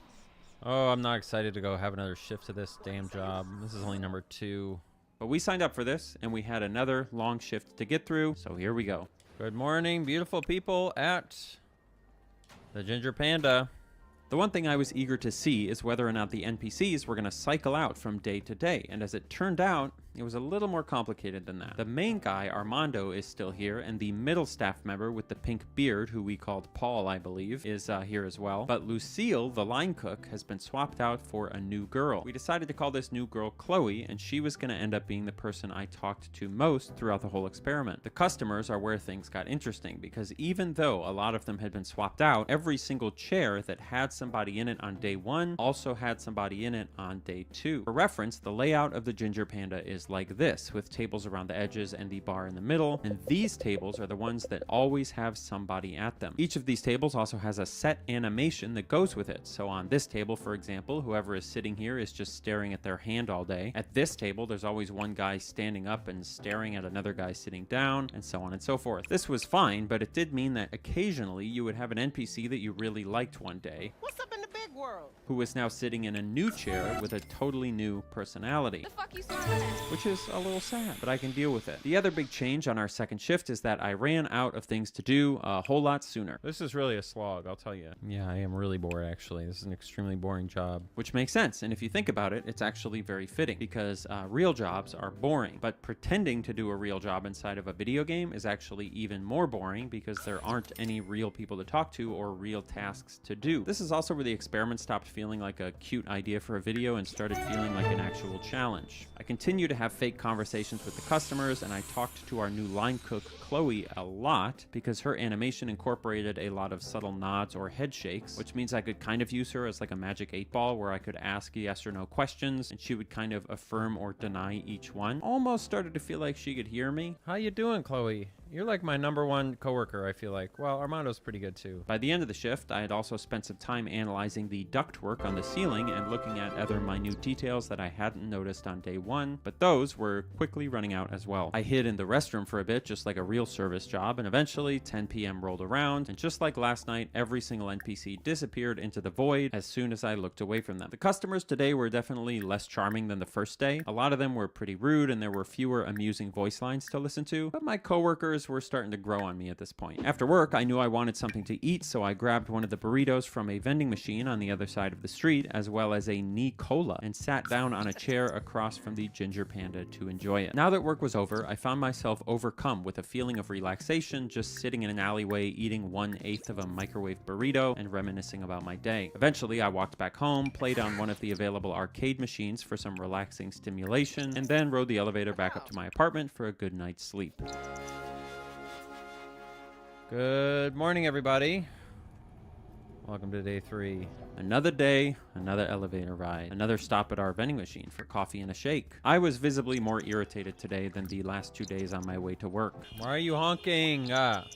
L: Oh, I'm not excited to go have another shift to this damn job. This is only number 2.
J: But we signed up for this, and we had another long shift to get through, so here we go.
L: Good morning, beautiful people at the Ginger Panda.
J: The one thing I was eager to see is whether or not the NPCs were going to cycle out from day to day, and as it turned out, it was a little more complicated than that. The main guy, Armando, is still here, and the middle staff member with the pink beard, who we called Paul, I believe, is here as well. But Lucille, the line cook, has been swapped out for a new girl. We decided to call this new girl Chloe, and she was going to end up being the person I talked to most throughout the whole experiment. The customers are where things got interesting, because even though a lot of them had been swapped out, every single chair that had somebody in it on day 1 also had somebody in it on day 2. For reference, the layout of the Ginger Panda is like this, with tables around the edges and the bar in the middle, and these tables are the ones that always have somebody at them. Each of these tables also has a set animation that goes with it. So on this table, for example, whoever is sitting here is just staring at their hand all day. At this table, there's always one guy standing up and staring at another guy sitting down, and so on and so forth. This was fine, but it did mean that occasionally you would have an NPC that you really liked one day,
K: What's up in the big world?
J: who is now sitting in a new chair with a totally new personality.
K: The fuck you smiling at?
J: Which is a little sad, but I can deal with it. The other big change on our second shift is that I ran out of things to do a whole lot sooner.
L: This is really a slog, I'll tell you. Yeah, I am really bored, actually. This is an extremely boring job.
J: Which makes sense, and if you think about it, it's actually very fitting, because real jobs are boring, but pretending to do a real job inside of a video game is actually even more boring, because there aren't any real people to talk to or real tasks to do. This is also where the experiment stopped feeling like a cute idea for a video and started feeling like an actual challenge. I continue to have fake conversations with the customers, and I talked to our new line cook, Chloe, a lot, because her animation incorporated a lot of subtle nods or head shakes, which means I could kind of use her as like a magic 8-ball where I could ask yes or no questions, and she would kind of affirm or deny each one. Almost started to feel like she could hear me.
L: How you doing, Chloe? You're like my #1 coworker, I feel like. Well, Armando's pretty good too.
J: By the end of the shift, I had also spent some time analyzing the ductwork on the ceiling and looking at other minute details that I hadn't noticed on day 1, but those were quickly running out as well. I hid in the restroom for a bit, just like a real service job, and eventually 10 p.m. rolled around, and just like last night, every single NPC disappeared into the void as soon as I looked away from them. The customers today were definitely less charming than the first day. A lot of them were pretty rude, and there were fewer amusing voice lines to listen to, but my coworkers were starting to grow on me at this point. After work, I knew I wanted something to eat, so I grabbed one of the burritos from a vending machine on the other side of the street, as well as a knee cola, and sat down on a chair across from the Ginger Panda to enjoy it. Now that work was over, I found myself overcome with a feeling of relaxation, just sitting in an alleyway eating 1/8 of a microwave burrito and reminiscing about my day. Eventually, I walked back home, played on one of the available arcade machines for some relaxing stimulation, and then rode the elevator back up to my apartment for a good night's sleep.
L: Good morning, everybody. Welcome to day 3.
J: Another day, another elevator ride, another stop at our vending machine for coffee and a shake. I was visibly more irritated today than the last 2 days on my way to work.
L: Why are you honking? I'm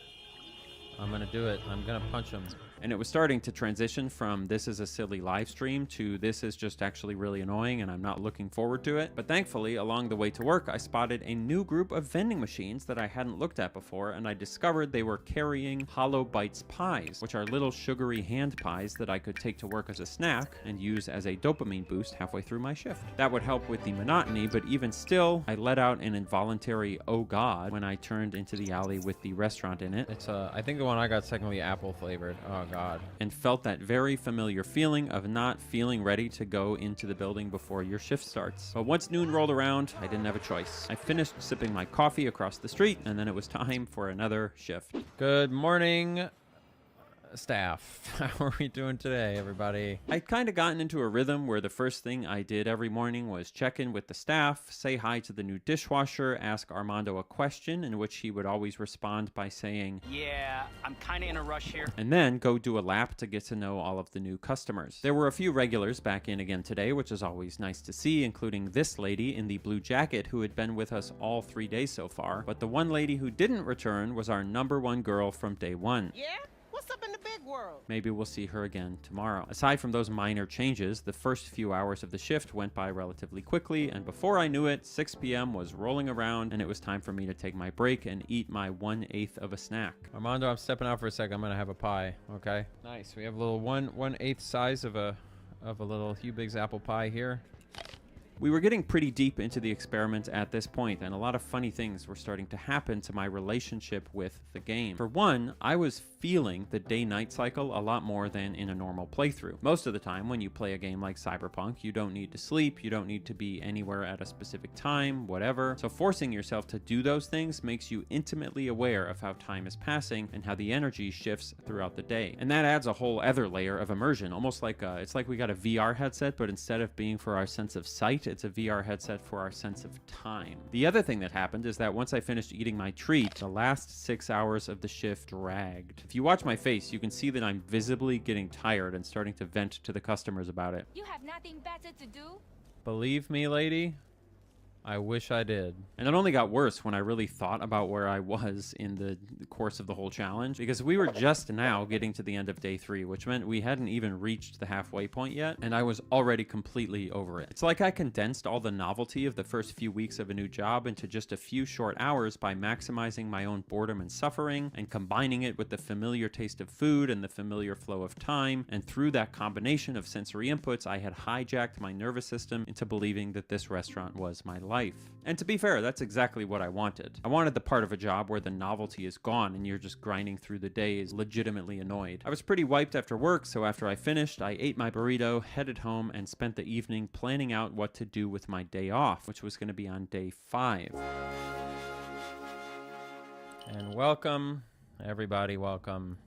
L: gonna do it. I'm gonna punch him.
J: And it was starting to transition from this is a silly live stream to this is just actually really annoying and I'm not looking forward to it. But thankfully, along the way to work, I spotted a new group of vending machines that I hadn't looked at before, and I discovered they were carrying Hollow Bites pies, which are little sugary hand pies that I could take to work as a snack and use as a dopamine boost halfway through my shift. That would help with the monotony, but even still, I let out an involuntary "oh god" when I turned into the alley with the restaurant in it.
L: It's I think the one I got secondly apple flavored. Oh god.
J: And felt that very familiar feeling of not feeling ready to go into the building before your shift starts. But once noon rolled around, I didn't have a choice. I finished sipping my coffee across the street, and then it was time for another shift.
L: Good morning, staff. How are we doing today, everybody?
J: I'd kind of gotten into a rhythm where the first thing I did every morning was check in with the staff, say hi to the new dishwasher, ask Armando a question in which he would always respond by saying,
D: Yeah, I'm kind of in a rush here.
J: and then go do a lap to get to know all of the new customers. There were a few regulars back in again today, which is always nice to see, including this lady in the blue jacket who had been with us all 3 days so far. But the one lady who didn't return was our #1 girl from day 1.
K: Yeah? What's up in the big world?
J: Maybe we'll see her again tomorrow. Aside from those minor changes, the first few hours of the shift went by relatively quickly, and before I knew it, 6 p.m. was rolling around, and it was time for me to take my break and eat my 1/8 of a snack.
L: Armando, I'm stepping out for a second. I'm gonna have a pie. Okay. Nice. We have a little 1/8 size of a little Hugh Biggs apple pie here.
J: We were getting pretty deep into the experiment at this point, and a lot of funny things were starting to happen to my relationship with the game. For one, I was feeling the day-night cycle a lot more than in a normal playthrough. Most of the time, when you play a game like Cyberpunk, you don't need to sleep, you don't need to be anywhere at a specific time, whatever. So forcing yourself to do those things makes you intimately aware of how time is passing and how the energy shifts throughout the day. And that adds a whole other layer of immersion, almost like it's like we got a VR headset, but instead of being for our sense of sight, it's a VR headset for our sense of time. The other thing that happened is that once I finished eating my treat, the last 6 hours of the shift dragged. If you watch my face, you can see that I'm visibly getting tired and starting to vent to the customers about it.
K: You have nothing better to do?
L: Believe me, lady, I wish I did.
J: And it only got worse when I really thought about where I was in the course of the whole challenge, because we were just now getting to the end of day 3, which meant we hadn't even reached the halfway point yet, and I was already completely over it. It's like I condensed all the novelty of the first few weeks of a new job into just a few short hours by maximizing my own boredom and suffering, and combining it with the familiar taste of food and the familiar flow of time, and through that combination of sensory inputs, I had hijacked my nervous system into believing that this restaurant was my life. And to be fair, that's exactly what I wanted. I wanted the part of a job where the novelty is gone and you're just grinding through the days legitimately annoyed. I was pretty wiped after work, so after I finished, I ate my burrito, headed home, and spent the evening planning out what to do with my day off, which was going to be on day 5.
L: And welcome, everybody, welcome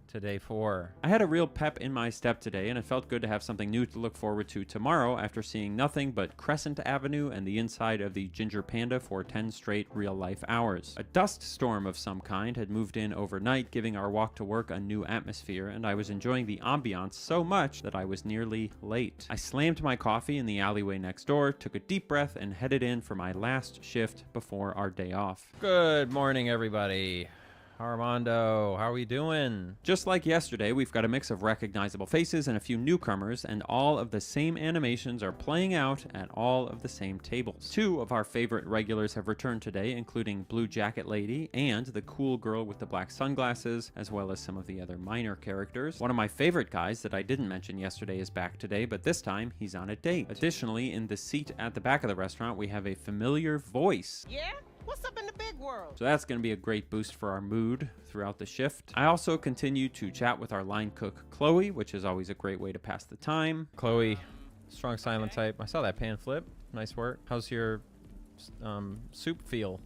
L: to day 4.
J: I had a real pep in my step today, and it felt good to have something new to look forward to tomorrow after seeing nothing but Crescent Avenue and the inside of the Ginger Panda for 10 straight real-life hours. A dust storm of some kind had moved in overnight, giving our walk to work a new atmosphere, and I was enjoying the ambiance so much that I was nearly late. I slammed my coffee in the alleyway next door, took a deep breath, and headed in for my last shift before our day off.
L: Good morning, everybody. Armando, how are we doing?
J: Just like yesterday, we've got a mix of recognizable faces and a few newcomers, and all of the same animations are playing out at all of the same tables. 2 of our favorite regulars have returned today, including Blue Jacket Lady and the cool girl with the black sunglasses, as well as some of the other minor characters. One of my favorite guys that I didn't mention yesterday is back today, but this time he's on a date. Additionally, in the seat at the back of the restaurant, we have a familiar voice.
K: Yeah? What's up in the big world?
J: So that's going to be a great boost for our mood throughout the shift. I also continue to chat with our line cook, Chloe, which is always a great way to pass the time.
L: Chloe, strong silent type. I saw that pan flip. Nice work. How's your soup feel?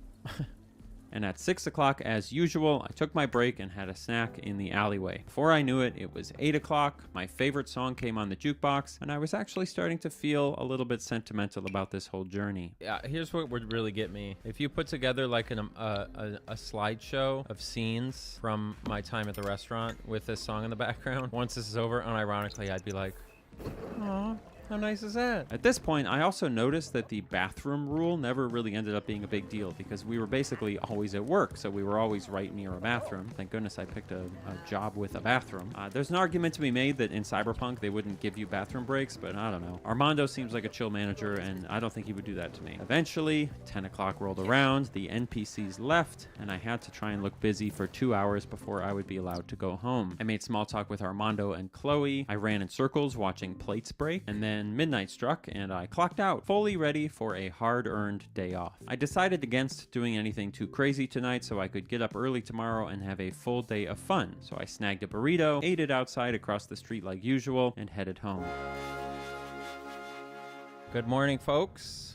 J: And at 6 o'clock, as usual, I took my break and had a snack in the alleyway. Before I knew it, it was 8 o'clock, my favorite song came on the jukebox, and I was actually starting to feel a little bit sentimental about this whole journey.
L: Yeah, here's what would really get me. If you put together like a slideshow of scenes from my time at the restaurant with this song in the background, once this is over, unironically, I'd be like, aw. How nice is that?
J: At this point, I also noticed that the bathroom rule never really ended up being a big deal because we were basically always at work, so we were always right near a bathroom. Thank goodness I picked a job with a bathroom. There's an argument to be made that in Cyberpunk they wouldn't give you bathroom breaks, but I don't know. Armando seems like a chill manager, and I don't think he would do that to me. Eventually, 10 o'clock rolled around, the NPCs left, and I had to try and look busy for 2 hours before I would be allowed to go home. I made small talk with Armando and Chloe. I ran in circles watching plates break, and then midnight struck and I clocked out, fully ready for a hard-earned day off. I decided against doing anything too crazy tonight so I could get up early tomorrow and have a full day of fun. So I snagged a burrito, ate it outside across the street like usual, and headed home.
L: Good morning, folks.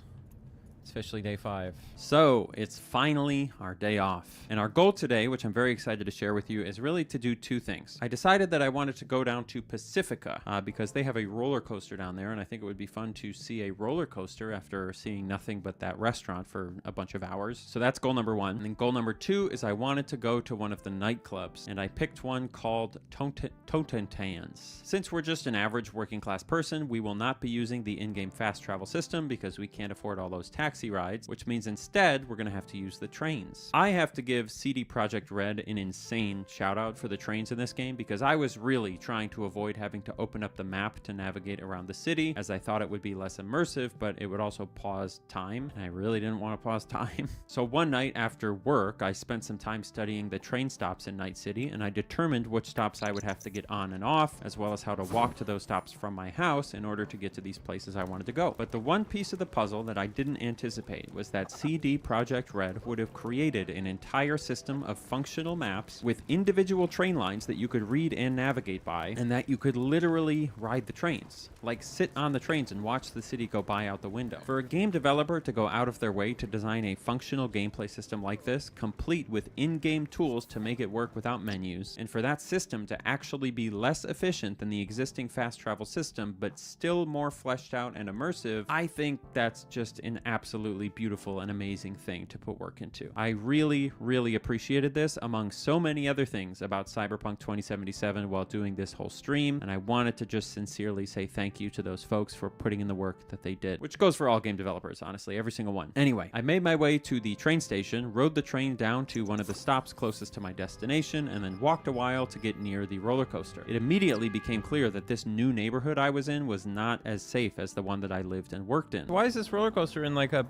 L: It's officially day 5.
J: So it's finally our day off. And our goal today, which I'm very excited to share with you, is really to do 2 things. I decided that I wanted to go down to Pacifica because they have a roller coaster down there, and I think it would be fun to see a roller coaster after seeing nothing but that restaurant for a bunch of hours. So that's goal number 1. And then goal number 2 is I wanted to go to one of the nightclubs, and I picked one called Totentans. Since we're just an average working class person, we will not be using the in-game fast travel system because we can't afford all those taxi rides, which means instead we're going to have to use the trains. I have to give CD Projekt Red an insane shout out for the trains in this game because I was really trying to avoid having to open up the map to navigate around the city, as I thought it would be less immersive, but it would also pause time, and I really didn't want to pause time. So one night after work, I spent some time studying the train stops in Night City, and I determined which stops I would have to get on and off, as well as how to walk to those stops from my house in order to get to these places I wanted to go. But the one piece of the puzzle that I didn't anticipate was that CD Projekt Red would have created an entire system of functional maps with individual train lines that you could read and navigate by, and that you could literally ride the trains. Like sit on the trains and watch the city go by out the window. For a game developer to go out of their way to design a functional gameplay system like this, complete with in-game tools to make it work without menus, and for that system to actually be less efficient than the existing fast travel system, but still more fleshed out and immersive, I think that's just an absolutely beautiful and amazing thing to put work into. I really, really appreciated this among so many other things about Cyberpunk 2077 while doing this whole stream, and I wanted to just sincerely say thank you to those folks for putting in the work that they did, which goes for all game developers, honestly, every single one. Anyway, I made my way to the train station, rode the train down to one of the stops closest to my destination, and then walked a while to get near the roller coaster. It immediately became clear that this new neighborhood I was in was not as safe as the one that I lived and worked in.
L: Why is this roller coaster in like a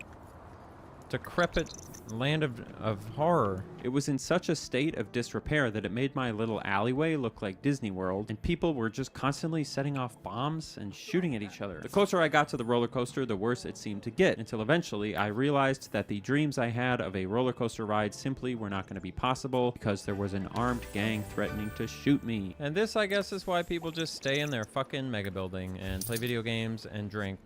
L: decrepit land of horror?
J: It was in such a state of disrepair that it made my little alleyway look like Disney World, and people were just constantly setting off bombs and shooting at each other. The closer I got to the roller coaster, the worse it seemed to get, until eventually I realized that the dreams I had of a roller coaster ride simply were not going to be possible because there was an armed gang threatening to shoot me.
L: And this, I guess, is why people just stay in their fucking mega building and play video games and drink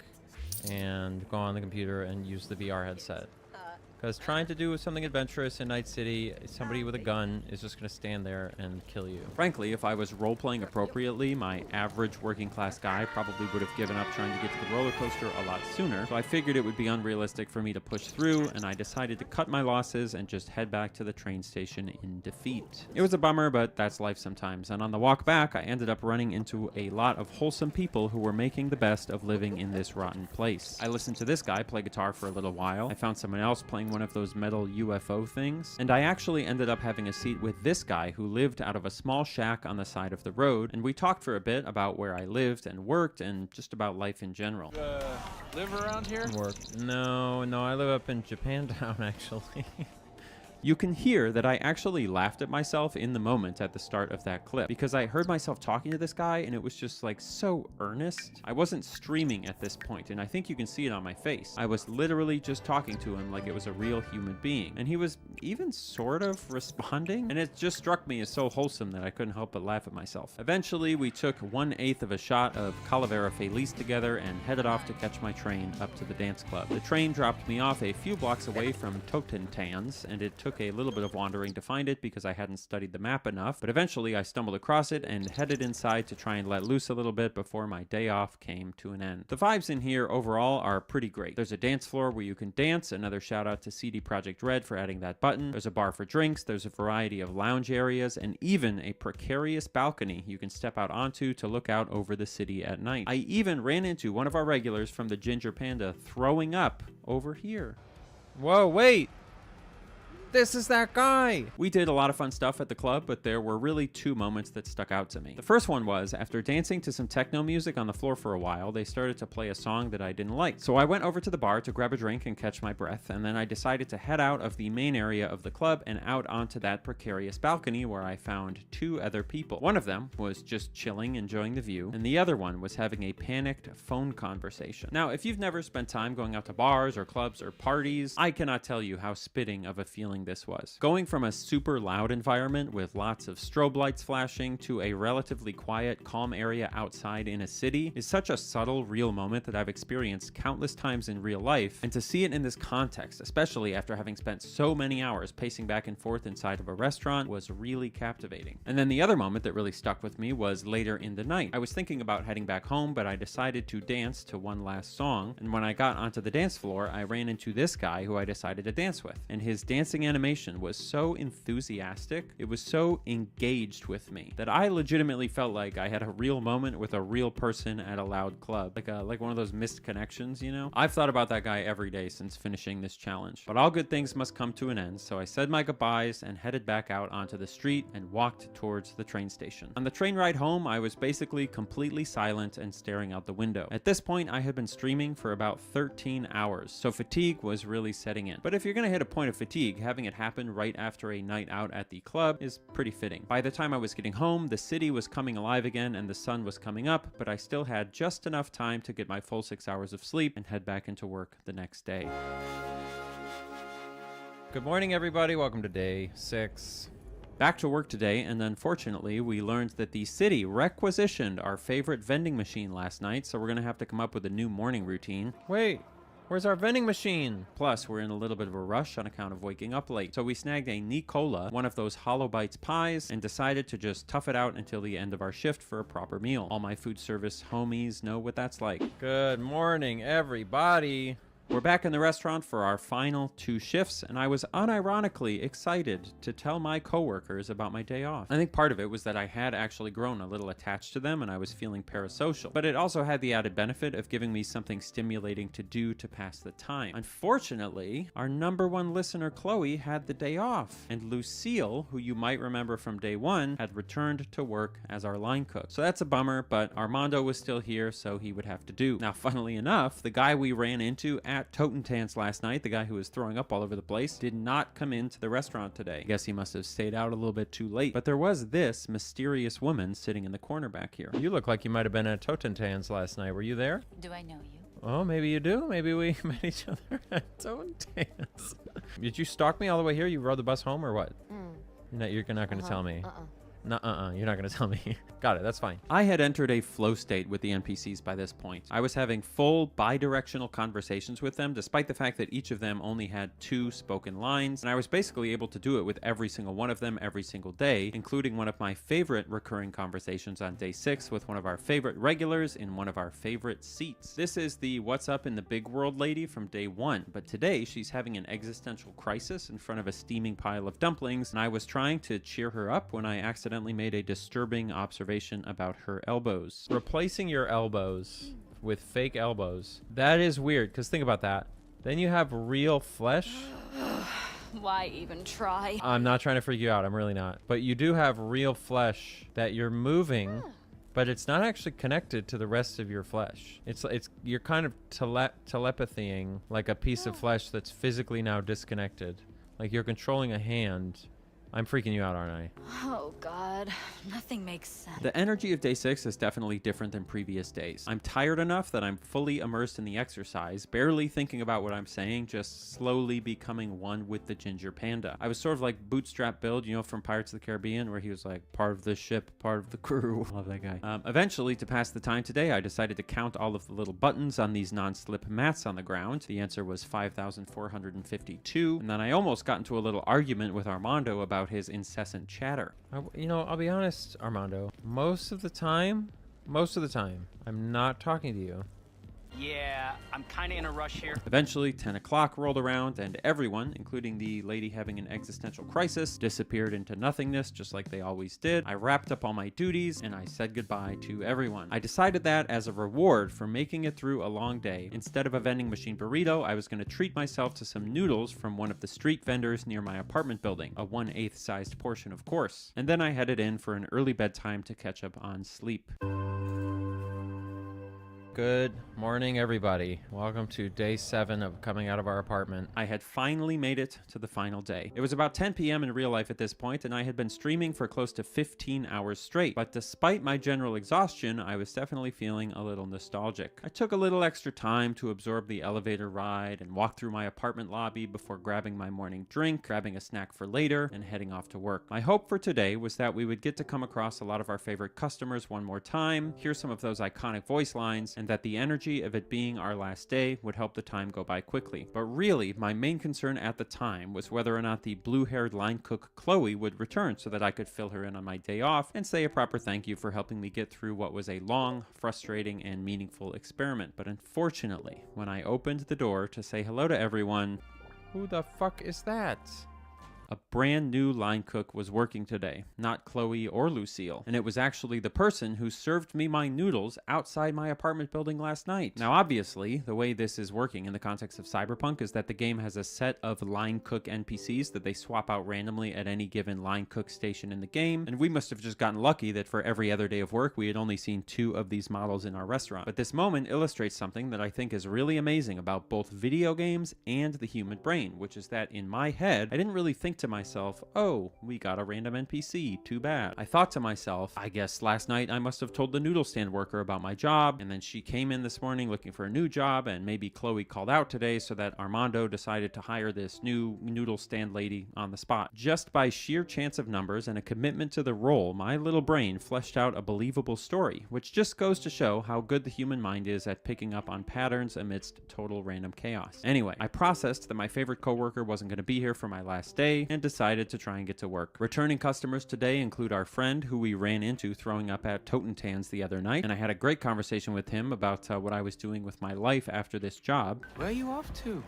L: and go on the computer and use the VR headset. Because trying to do something adventurous in Night City, somebody with a gun is just going to stand there and kill you.
J: Frankly, if I was role-playing appropriately, my average working-class guy probably would have given up trying to get to the roller coaster a lot sooner, so I figured it would be unrealistic for me to push through, and I decided to cut my losses and just head back to the train station in defeat. It was a bummer, but that's life sometimes, and on the walk back, I ended up running into a lot of wholesome people who were making the best of living in this rotten place. I listened to this guy play guitar for a little while. I found someone else playing one of those metal UFO things, and I actually ended up having a seat with this guy who lived out of a small shack on the side of the road, and we talked for a bit about where I lived and worked and just about life in general.
K: Live around here?
L: Work. No, I live up in Japantown, actually.
J: You can hear that I actually laughed at myself in the moment at the start of that clip because I heard myself talking to this guy and it was just like so earnest. I wasn't streaming at this point, and I think you can see it on my face. I was literally just talking to him like it was a real human being, and he was even sort of responding, and it just struck me as so wholesome that I couldn't help but laugh at myself. Eventually, we took 1/8 of a shot of Calavera Feliz together and headed off to catch my train up to the dance club. The train dropped me off a few blocks away from Totentans, and it took took a little bit of wandering to find it because I hadn't studied the map enough, but eventually I stumbled across it and headed inside to try and let loose a little bit before my day off came to an end. The vibes in here overall are pretty great. There's a dance floor where you can dance, another shout out to CD Projekt Red for adding that button. There's a bar for drinks, there's a variety of lounge areas, and even a precarious balcony you can step out onto to look out over the city at night. I even ran into one of our regulars from the Ginger Panda throwing up over here.
L: Whoa, wait! This is that guy!
J: We did a lot of fun stuff at the club, but there were really two moments that stuck out to me. The first one was, after dancing to some techno music on the floor for a while, they started to play a song that I didn't like. So I went over to the bar to grab a drink and catch my breath, and then I decided to head out of the main area of the club and out onto that precarious balcony where I found two other people. One of them was just chilling, enjoying the view, and the other one was having a panicked phone conversation. Now, if you've never spent time going out to bars or clubs or parties, I cannot tell you how spitting of a feeling this was. Going from a super loud environment with lots of strobe lights flashing to a relatively quiet, calm area outside in a city is such a subtle, real moment that I've experienced countless times in real life, and to see it in this context, especially after having spent so many hours pacing back and forth inside of a restaurant, was really captivating. And then the other moment that really stuck with me was later in the night. I was thinking about heading back home, but I decided to dance to one last song, and when I got onto the dance floor, I ran into this guy who I decided to dance with, and his dancing animation was so enthusiastic, it was so engaged with me, that I legitimately felt like I had a real moment with a real person at a loud club, like one of those missed connections, you know? I've thought about that guy every day since finishing this challenge. But all good things must come to an end, so I said my goodbyes and headed back out onto the street and walked towards the train station. On the train ride home, I was basically completely silent and staring out the window. At this point, I had been streaming for about 13 hours, so fatigue was really setting in. But if you're gonna hit a point of fatigue, having it happen right after a night out at the club is pretty fitting. By the time I was getting home, the city was coming alive again and the sun was coming up, but I still had just enough time to get my full 6 hours of sleep and head back into work the next day.
L: Good morning, everybody. Welcome to day 6.
J: Back to work today, and unfortunately, we learned that the city requisitioned our favorite vending machine last night, so we're gonna have to come up with a new morning routine.
L: Wait, where's our vending machine?
J: Plus, we're in a little bit of a rush on account of waking up late. So we snagged a Nicola, one of those Hollow Bites pies, and decided to just tough it out until the end of our shift for a proper meal. All my food service homies know what that's like.
L: Good morning, everybody.
J: We're back in the restaurant for our final 2 shifts, and I was unironically excited to tell my coworkers about my day off. I think part of it was that I had actually grown a little attached to them and I was feeling parasocial, but it also had the added benefit of giving me something stimulating to do to pass the time. Unfortunately, our #1 listener Chloe had the day off, and Lucille, who you might remember from day 1, had returned to work as our line cook. So that's a bummer, but Armando was still here, so he would have to do. Now, funnily enough, the guy we ran into at Totentanz last night, the guy who was throwing up all over the place, did not come into the restaurant today. I guess he must have stayed out a little bit too late. But there was this mysterious woman sitting in the corner back here.
L: You look like you might have been at Totentanz last night. Were you there?
M: Do I know you?
L: Oh, maybe you do. Maybe we met each other at Totentanz. Did you stalk me all the way here? You rode the bus home or what? You're not going to tell me. You're not gonna tell me. Got it, that's fine.
J: I had entered a flow state with the NPCs by this point. I was having full bi-directional conversations with them, despite the fact that each of them only had 2 spoken lines, and I was basically able to do it with every single one of them every single day, including one of my favorite recurring conversations on day 6 with one of our favorite regulars in one of our favorite seats. This is the What's Up in the Big World lady from day 1, but today she's having an existential crisis in front of a steaming pile of dumplings, and I was trying to cheer her up when I accidentally made a disturbing observation about her elbows.
L: Replacing your elbows with fake elbows. That is weird, because think about that. Then you have real flesh.
M: Why even try?
L: I'm not trying to freak you out. I'm really not. But you do have real flesh that you're moving, but it's not actually connected to the rest of your flesh. It's you're kind of telepathying like a piece of flesh that's physically now disconnected. Like you're controlling a hand I'm freaking you out, aren't I?
M: Oh god, nothing makes sense.
J: The energy of day 6 is definitely different than previous days. I'm tired enough that I'm fully immersed in the exercise, barely thinking about what I'm saying, just slowly becoming one with the ginger panda. I was sort of like Bootstrap Build, you know, from Pirates of the Caribbean, where he was like part of the ship, part of the crew. Love that guy. Eventually, to pass the time today, I decided to count all of the little buttons on these non-slip mats on the ground. The answer was 5,452, and then I almost got into a little argument with Armando about his incessant chatter.
L: You know, I'll be honest, Armando. Most of the time, I'm not talking to you.
D: Yeah, I'm kind of in a rush here.
J: Eventually, 10 o'clock rolled around, and everyone, including the lady having an existential crisis, disappeared into nothingness just like they always did. I wrapped up all my duties, and I said goodbye to everyone. I decided that as a reward for making it through a long day, instead of a vending machine burrito, I was going to treat myself to some noodles from one of the street vendors near my apartment building, a 1/8 sized portion, of course. And then I headed in for an early bedtime to catch up on sleep.
L: Good morning, everybody. Welcome to day 7 of coming out of our apartment.
J: I had finally made it to the final day. It was about 10 p.m. in real life at this point, and I had been streaming for close to 15 hours straight. But despite my general exhaustion, I was definitely feeling a little nostalgic. I took a little extra time to absorb the elevator ride and walk through my apartment lobby before grabbing my morning drink, grabbing a snack for later, and heading off to work. My hope for today was that we would get to come across a lot of our favorite customers one more time, hear some of those iconic voice lines, and that the energy of it being our last day would help the time go by quickly. But really, my main concern at the time was whether or not the blue-haired line cook Chloe would return so that I could fill her in on my day off and say a proper thank you for helping me get through what was a long, frustrating, and meaningful experiment. But unfortunately, when I opened the door to say hello to everyone,
L: Who the fuck is that?
J: a brand new line cook was working today, not Chloe or Lucille, and it was actually the person who served me my noodles outside my apartment building last night. Now obviously, the way this is working in the context of Cyberpunk is that the game has a set of line cook NPCs that they swap out randomly at any given line cook station in the game, and we must have just gotten lucky that for every other day of work we had only seen 2 of these models in our restaurant. But this moment illustrates something that I think is really amazing about both video games and the human brain, which is that in my head, I didn't really think to myself, oh, we got a random NPC, too bad. I thought to myself, I guess last night I must have told the noodle stand worker about my job, and then she came in this morning looking for a new job, and maybe Chloe called out today so that Armando decided to hire this new noodle stand lady on the spot. Just by sheer chance of numbers and a commitment to the role, my little brain fleshed out a believable story, which just goes to show how good the human mind is at picking up on patterns amidst total random chaos. Anyway, I processed that my favorite coworker wasn't going to be here for my last day, and decided to try and get to work. Returning customers today include our friend who we ran into throwing up at Totentanz the other night, and I had a great conversation with him about what I was doing with my life after this job.
C: Where are you off to?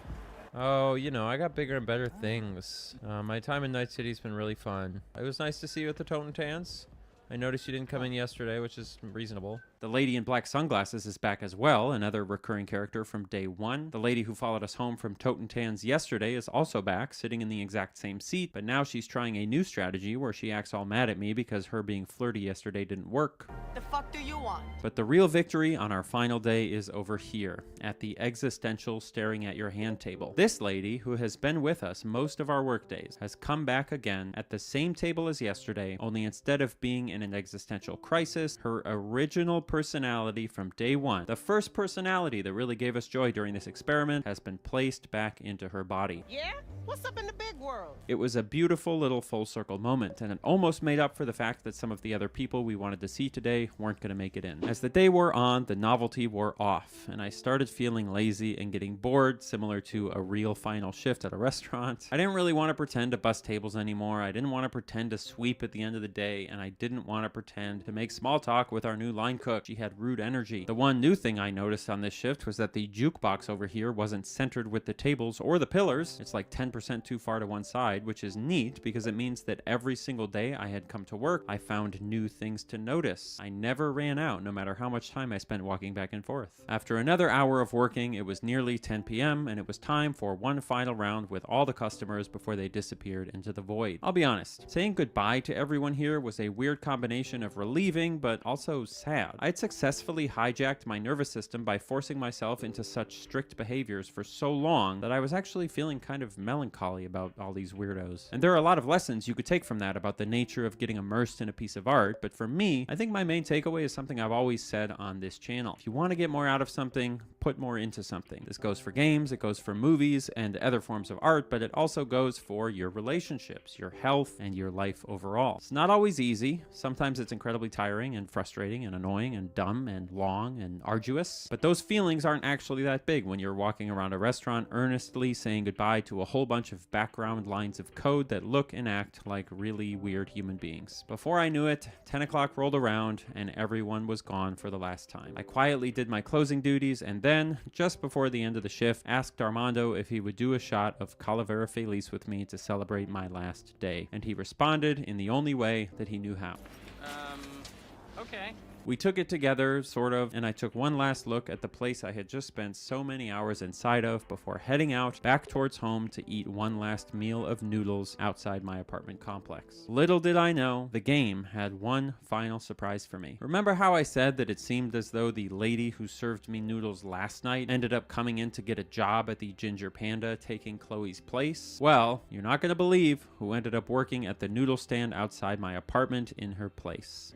L: Oh, you know, I got bigger and better things. My time in Night City's been really fun. It was nice to see you at the Totentanz. I noticed you didn't come in yesterday, which is reasonable.
J: The lady in black sunglasses is back as well, another recurring character from day 1. The lady who followed us home from Totentanz yesterday is also back, sitting in the exact same seat, but now she's trying a new strategy where she acts all mad at me because her being flirty yesterday didn't work.
D: The fuck do you want?
J: But the real victory on our final day is over here, at the existential staring at your hand table. This lady, who has been with us most of our workdays, has come back again at the same table as yesterday, only instead of being in an existential crisis, her original personality from day 1, the first personality that really gave us joy during this experiment, has been placed back into her body.
H: Yeah? What's up in the big world?
J: It was a beautiful little full circle moment, and it almost made up for the fact that some of the other people we wanted to see today weren't going to make it in. As the day wore on, the novelty wore off, and I started feeling lazy and getting bored, similar to a real final shift at a restaurant. I didn't really want to pretend to bus tables anymore, I didn't want to pretend to sweep at the end of the day, and I didn't want to pretend to make small talk with our new line cook. She had rude energy. The one new thing I noticed on this shift was that the jukebox over here wasn't centered with the tables or the pillars. It's like 10% too far to one side, which is neat because it means that every single day I had come to work, I found new things to notice. I never ran out, no matter how much time I spent walking back and forth. After another hour of working, it was nearly 10 p.m. and it was time for one final round with all the customers before they disappeared into the void. I'll be honest, saying goodbye to everyone here was a weird combination of relieving but also sad. I had successfully hijacked my nervous system by forcing myself into such strict behaviors for so long that I was actually feeling kind of melancholy about all these weirdos. And there are a lot of lessons you could take from that about the nature of getting immersed in a piece of art, but for me, I think my main takeaway is something I've always said on this channel. If you want to get more out of something, put more into something. This goes for games, it goes for movies and other forms of art, but it also goes for your relationships, your health, and your life overall. It's not always easy. Sometimes it's incredibly tiring and frustrating and annoying and dumb and long and arduous, but those feelings aren't actually that big when you're walking around a restaurant earnestly saying goodbye to a whole bunch of background lines of code that look and act like really weird human beings. Before I knew it, 10 o'clock rolled around and everyone was gone for the last time. I quietly did my closing duties and then, just before the end of the shift, asked Armando if he would do a shot of Calavera Feliz with me to celebrate my last day, and he responded in the only way that he knew how.
K: Okay.
J: We took it together, sort of, and I took one last look at the place I had just spent so many hours inside of before heading out back towards home to eat one last meal of noodles outside my apartment complex. Little did I know, the game had one final surprise for me. Remember how I said that it seemed as though the lady who served me noodles last night ended up coming in to get a job at the Ginger Panda, taking Chloe's place? Well, you're not gonna believe who ended up working at the noodle stand outside my apartment in her place.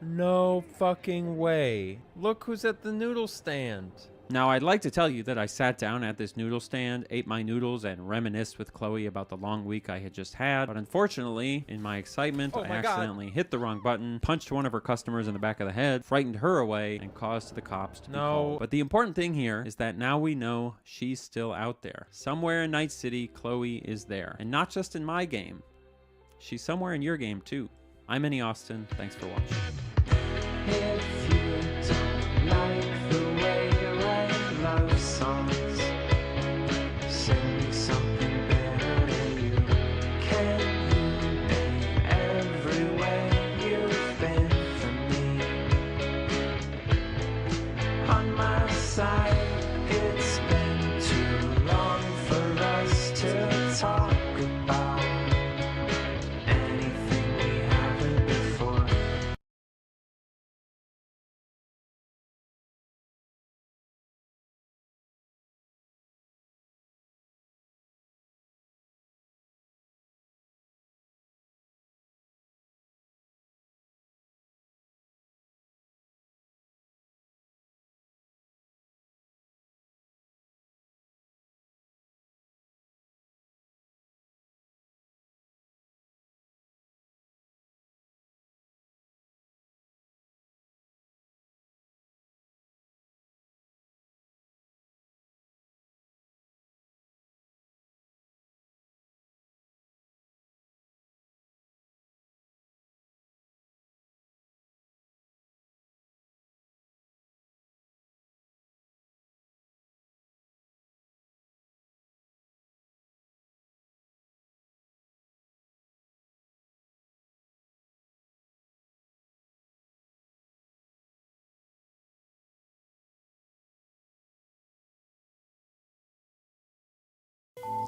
L: No fucking way. Look who's at the noodle stand.
J: Now, I'd like to tell you that I sat down at this noodle stand, ate my noodles, and reminisced with Chloe about the long week I had just had, but unfortunately, in my excitement, I accidentally hit the wrong button, punched one of her customers in the back of the head, frightened her away, and caused the cops to be called. But the important thing here is that now we know she's still out there. Somewhere in Night City, Chloe is there. And not just in my game. She's somewhere in your game, too. I'm Minnie Austin. Thanks for watching.
N: If you don't like the way you write love songs, sing something better than you. Can you name every way you've been for me? On my side, it's been too long for us to talk about anything we haven't before.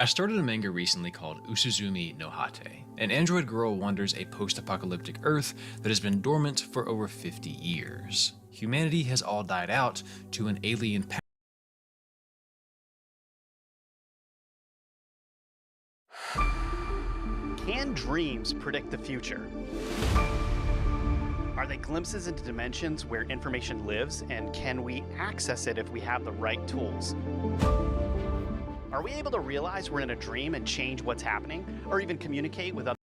O: I started a manga recently called Usuzumi no Hate. An android girl wanders a post-apocalyptic Earth that has been dormant for over 50 years. Humanity has all died out to an alien
P: Can dreams predict the future? Are they glimpses into dimensions where information lives, and can we access it if we have the right tools? Are we able to realize we're in a dream and change what's happening, or even communicate with others?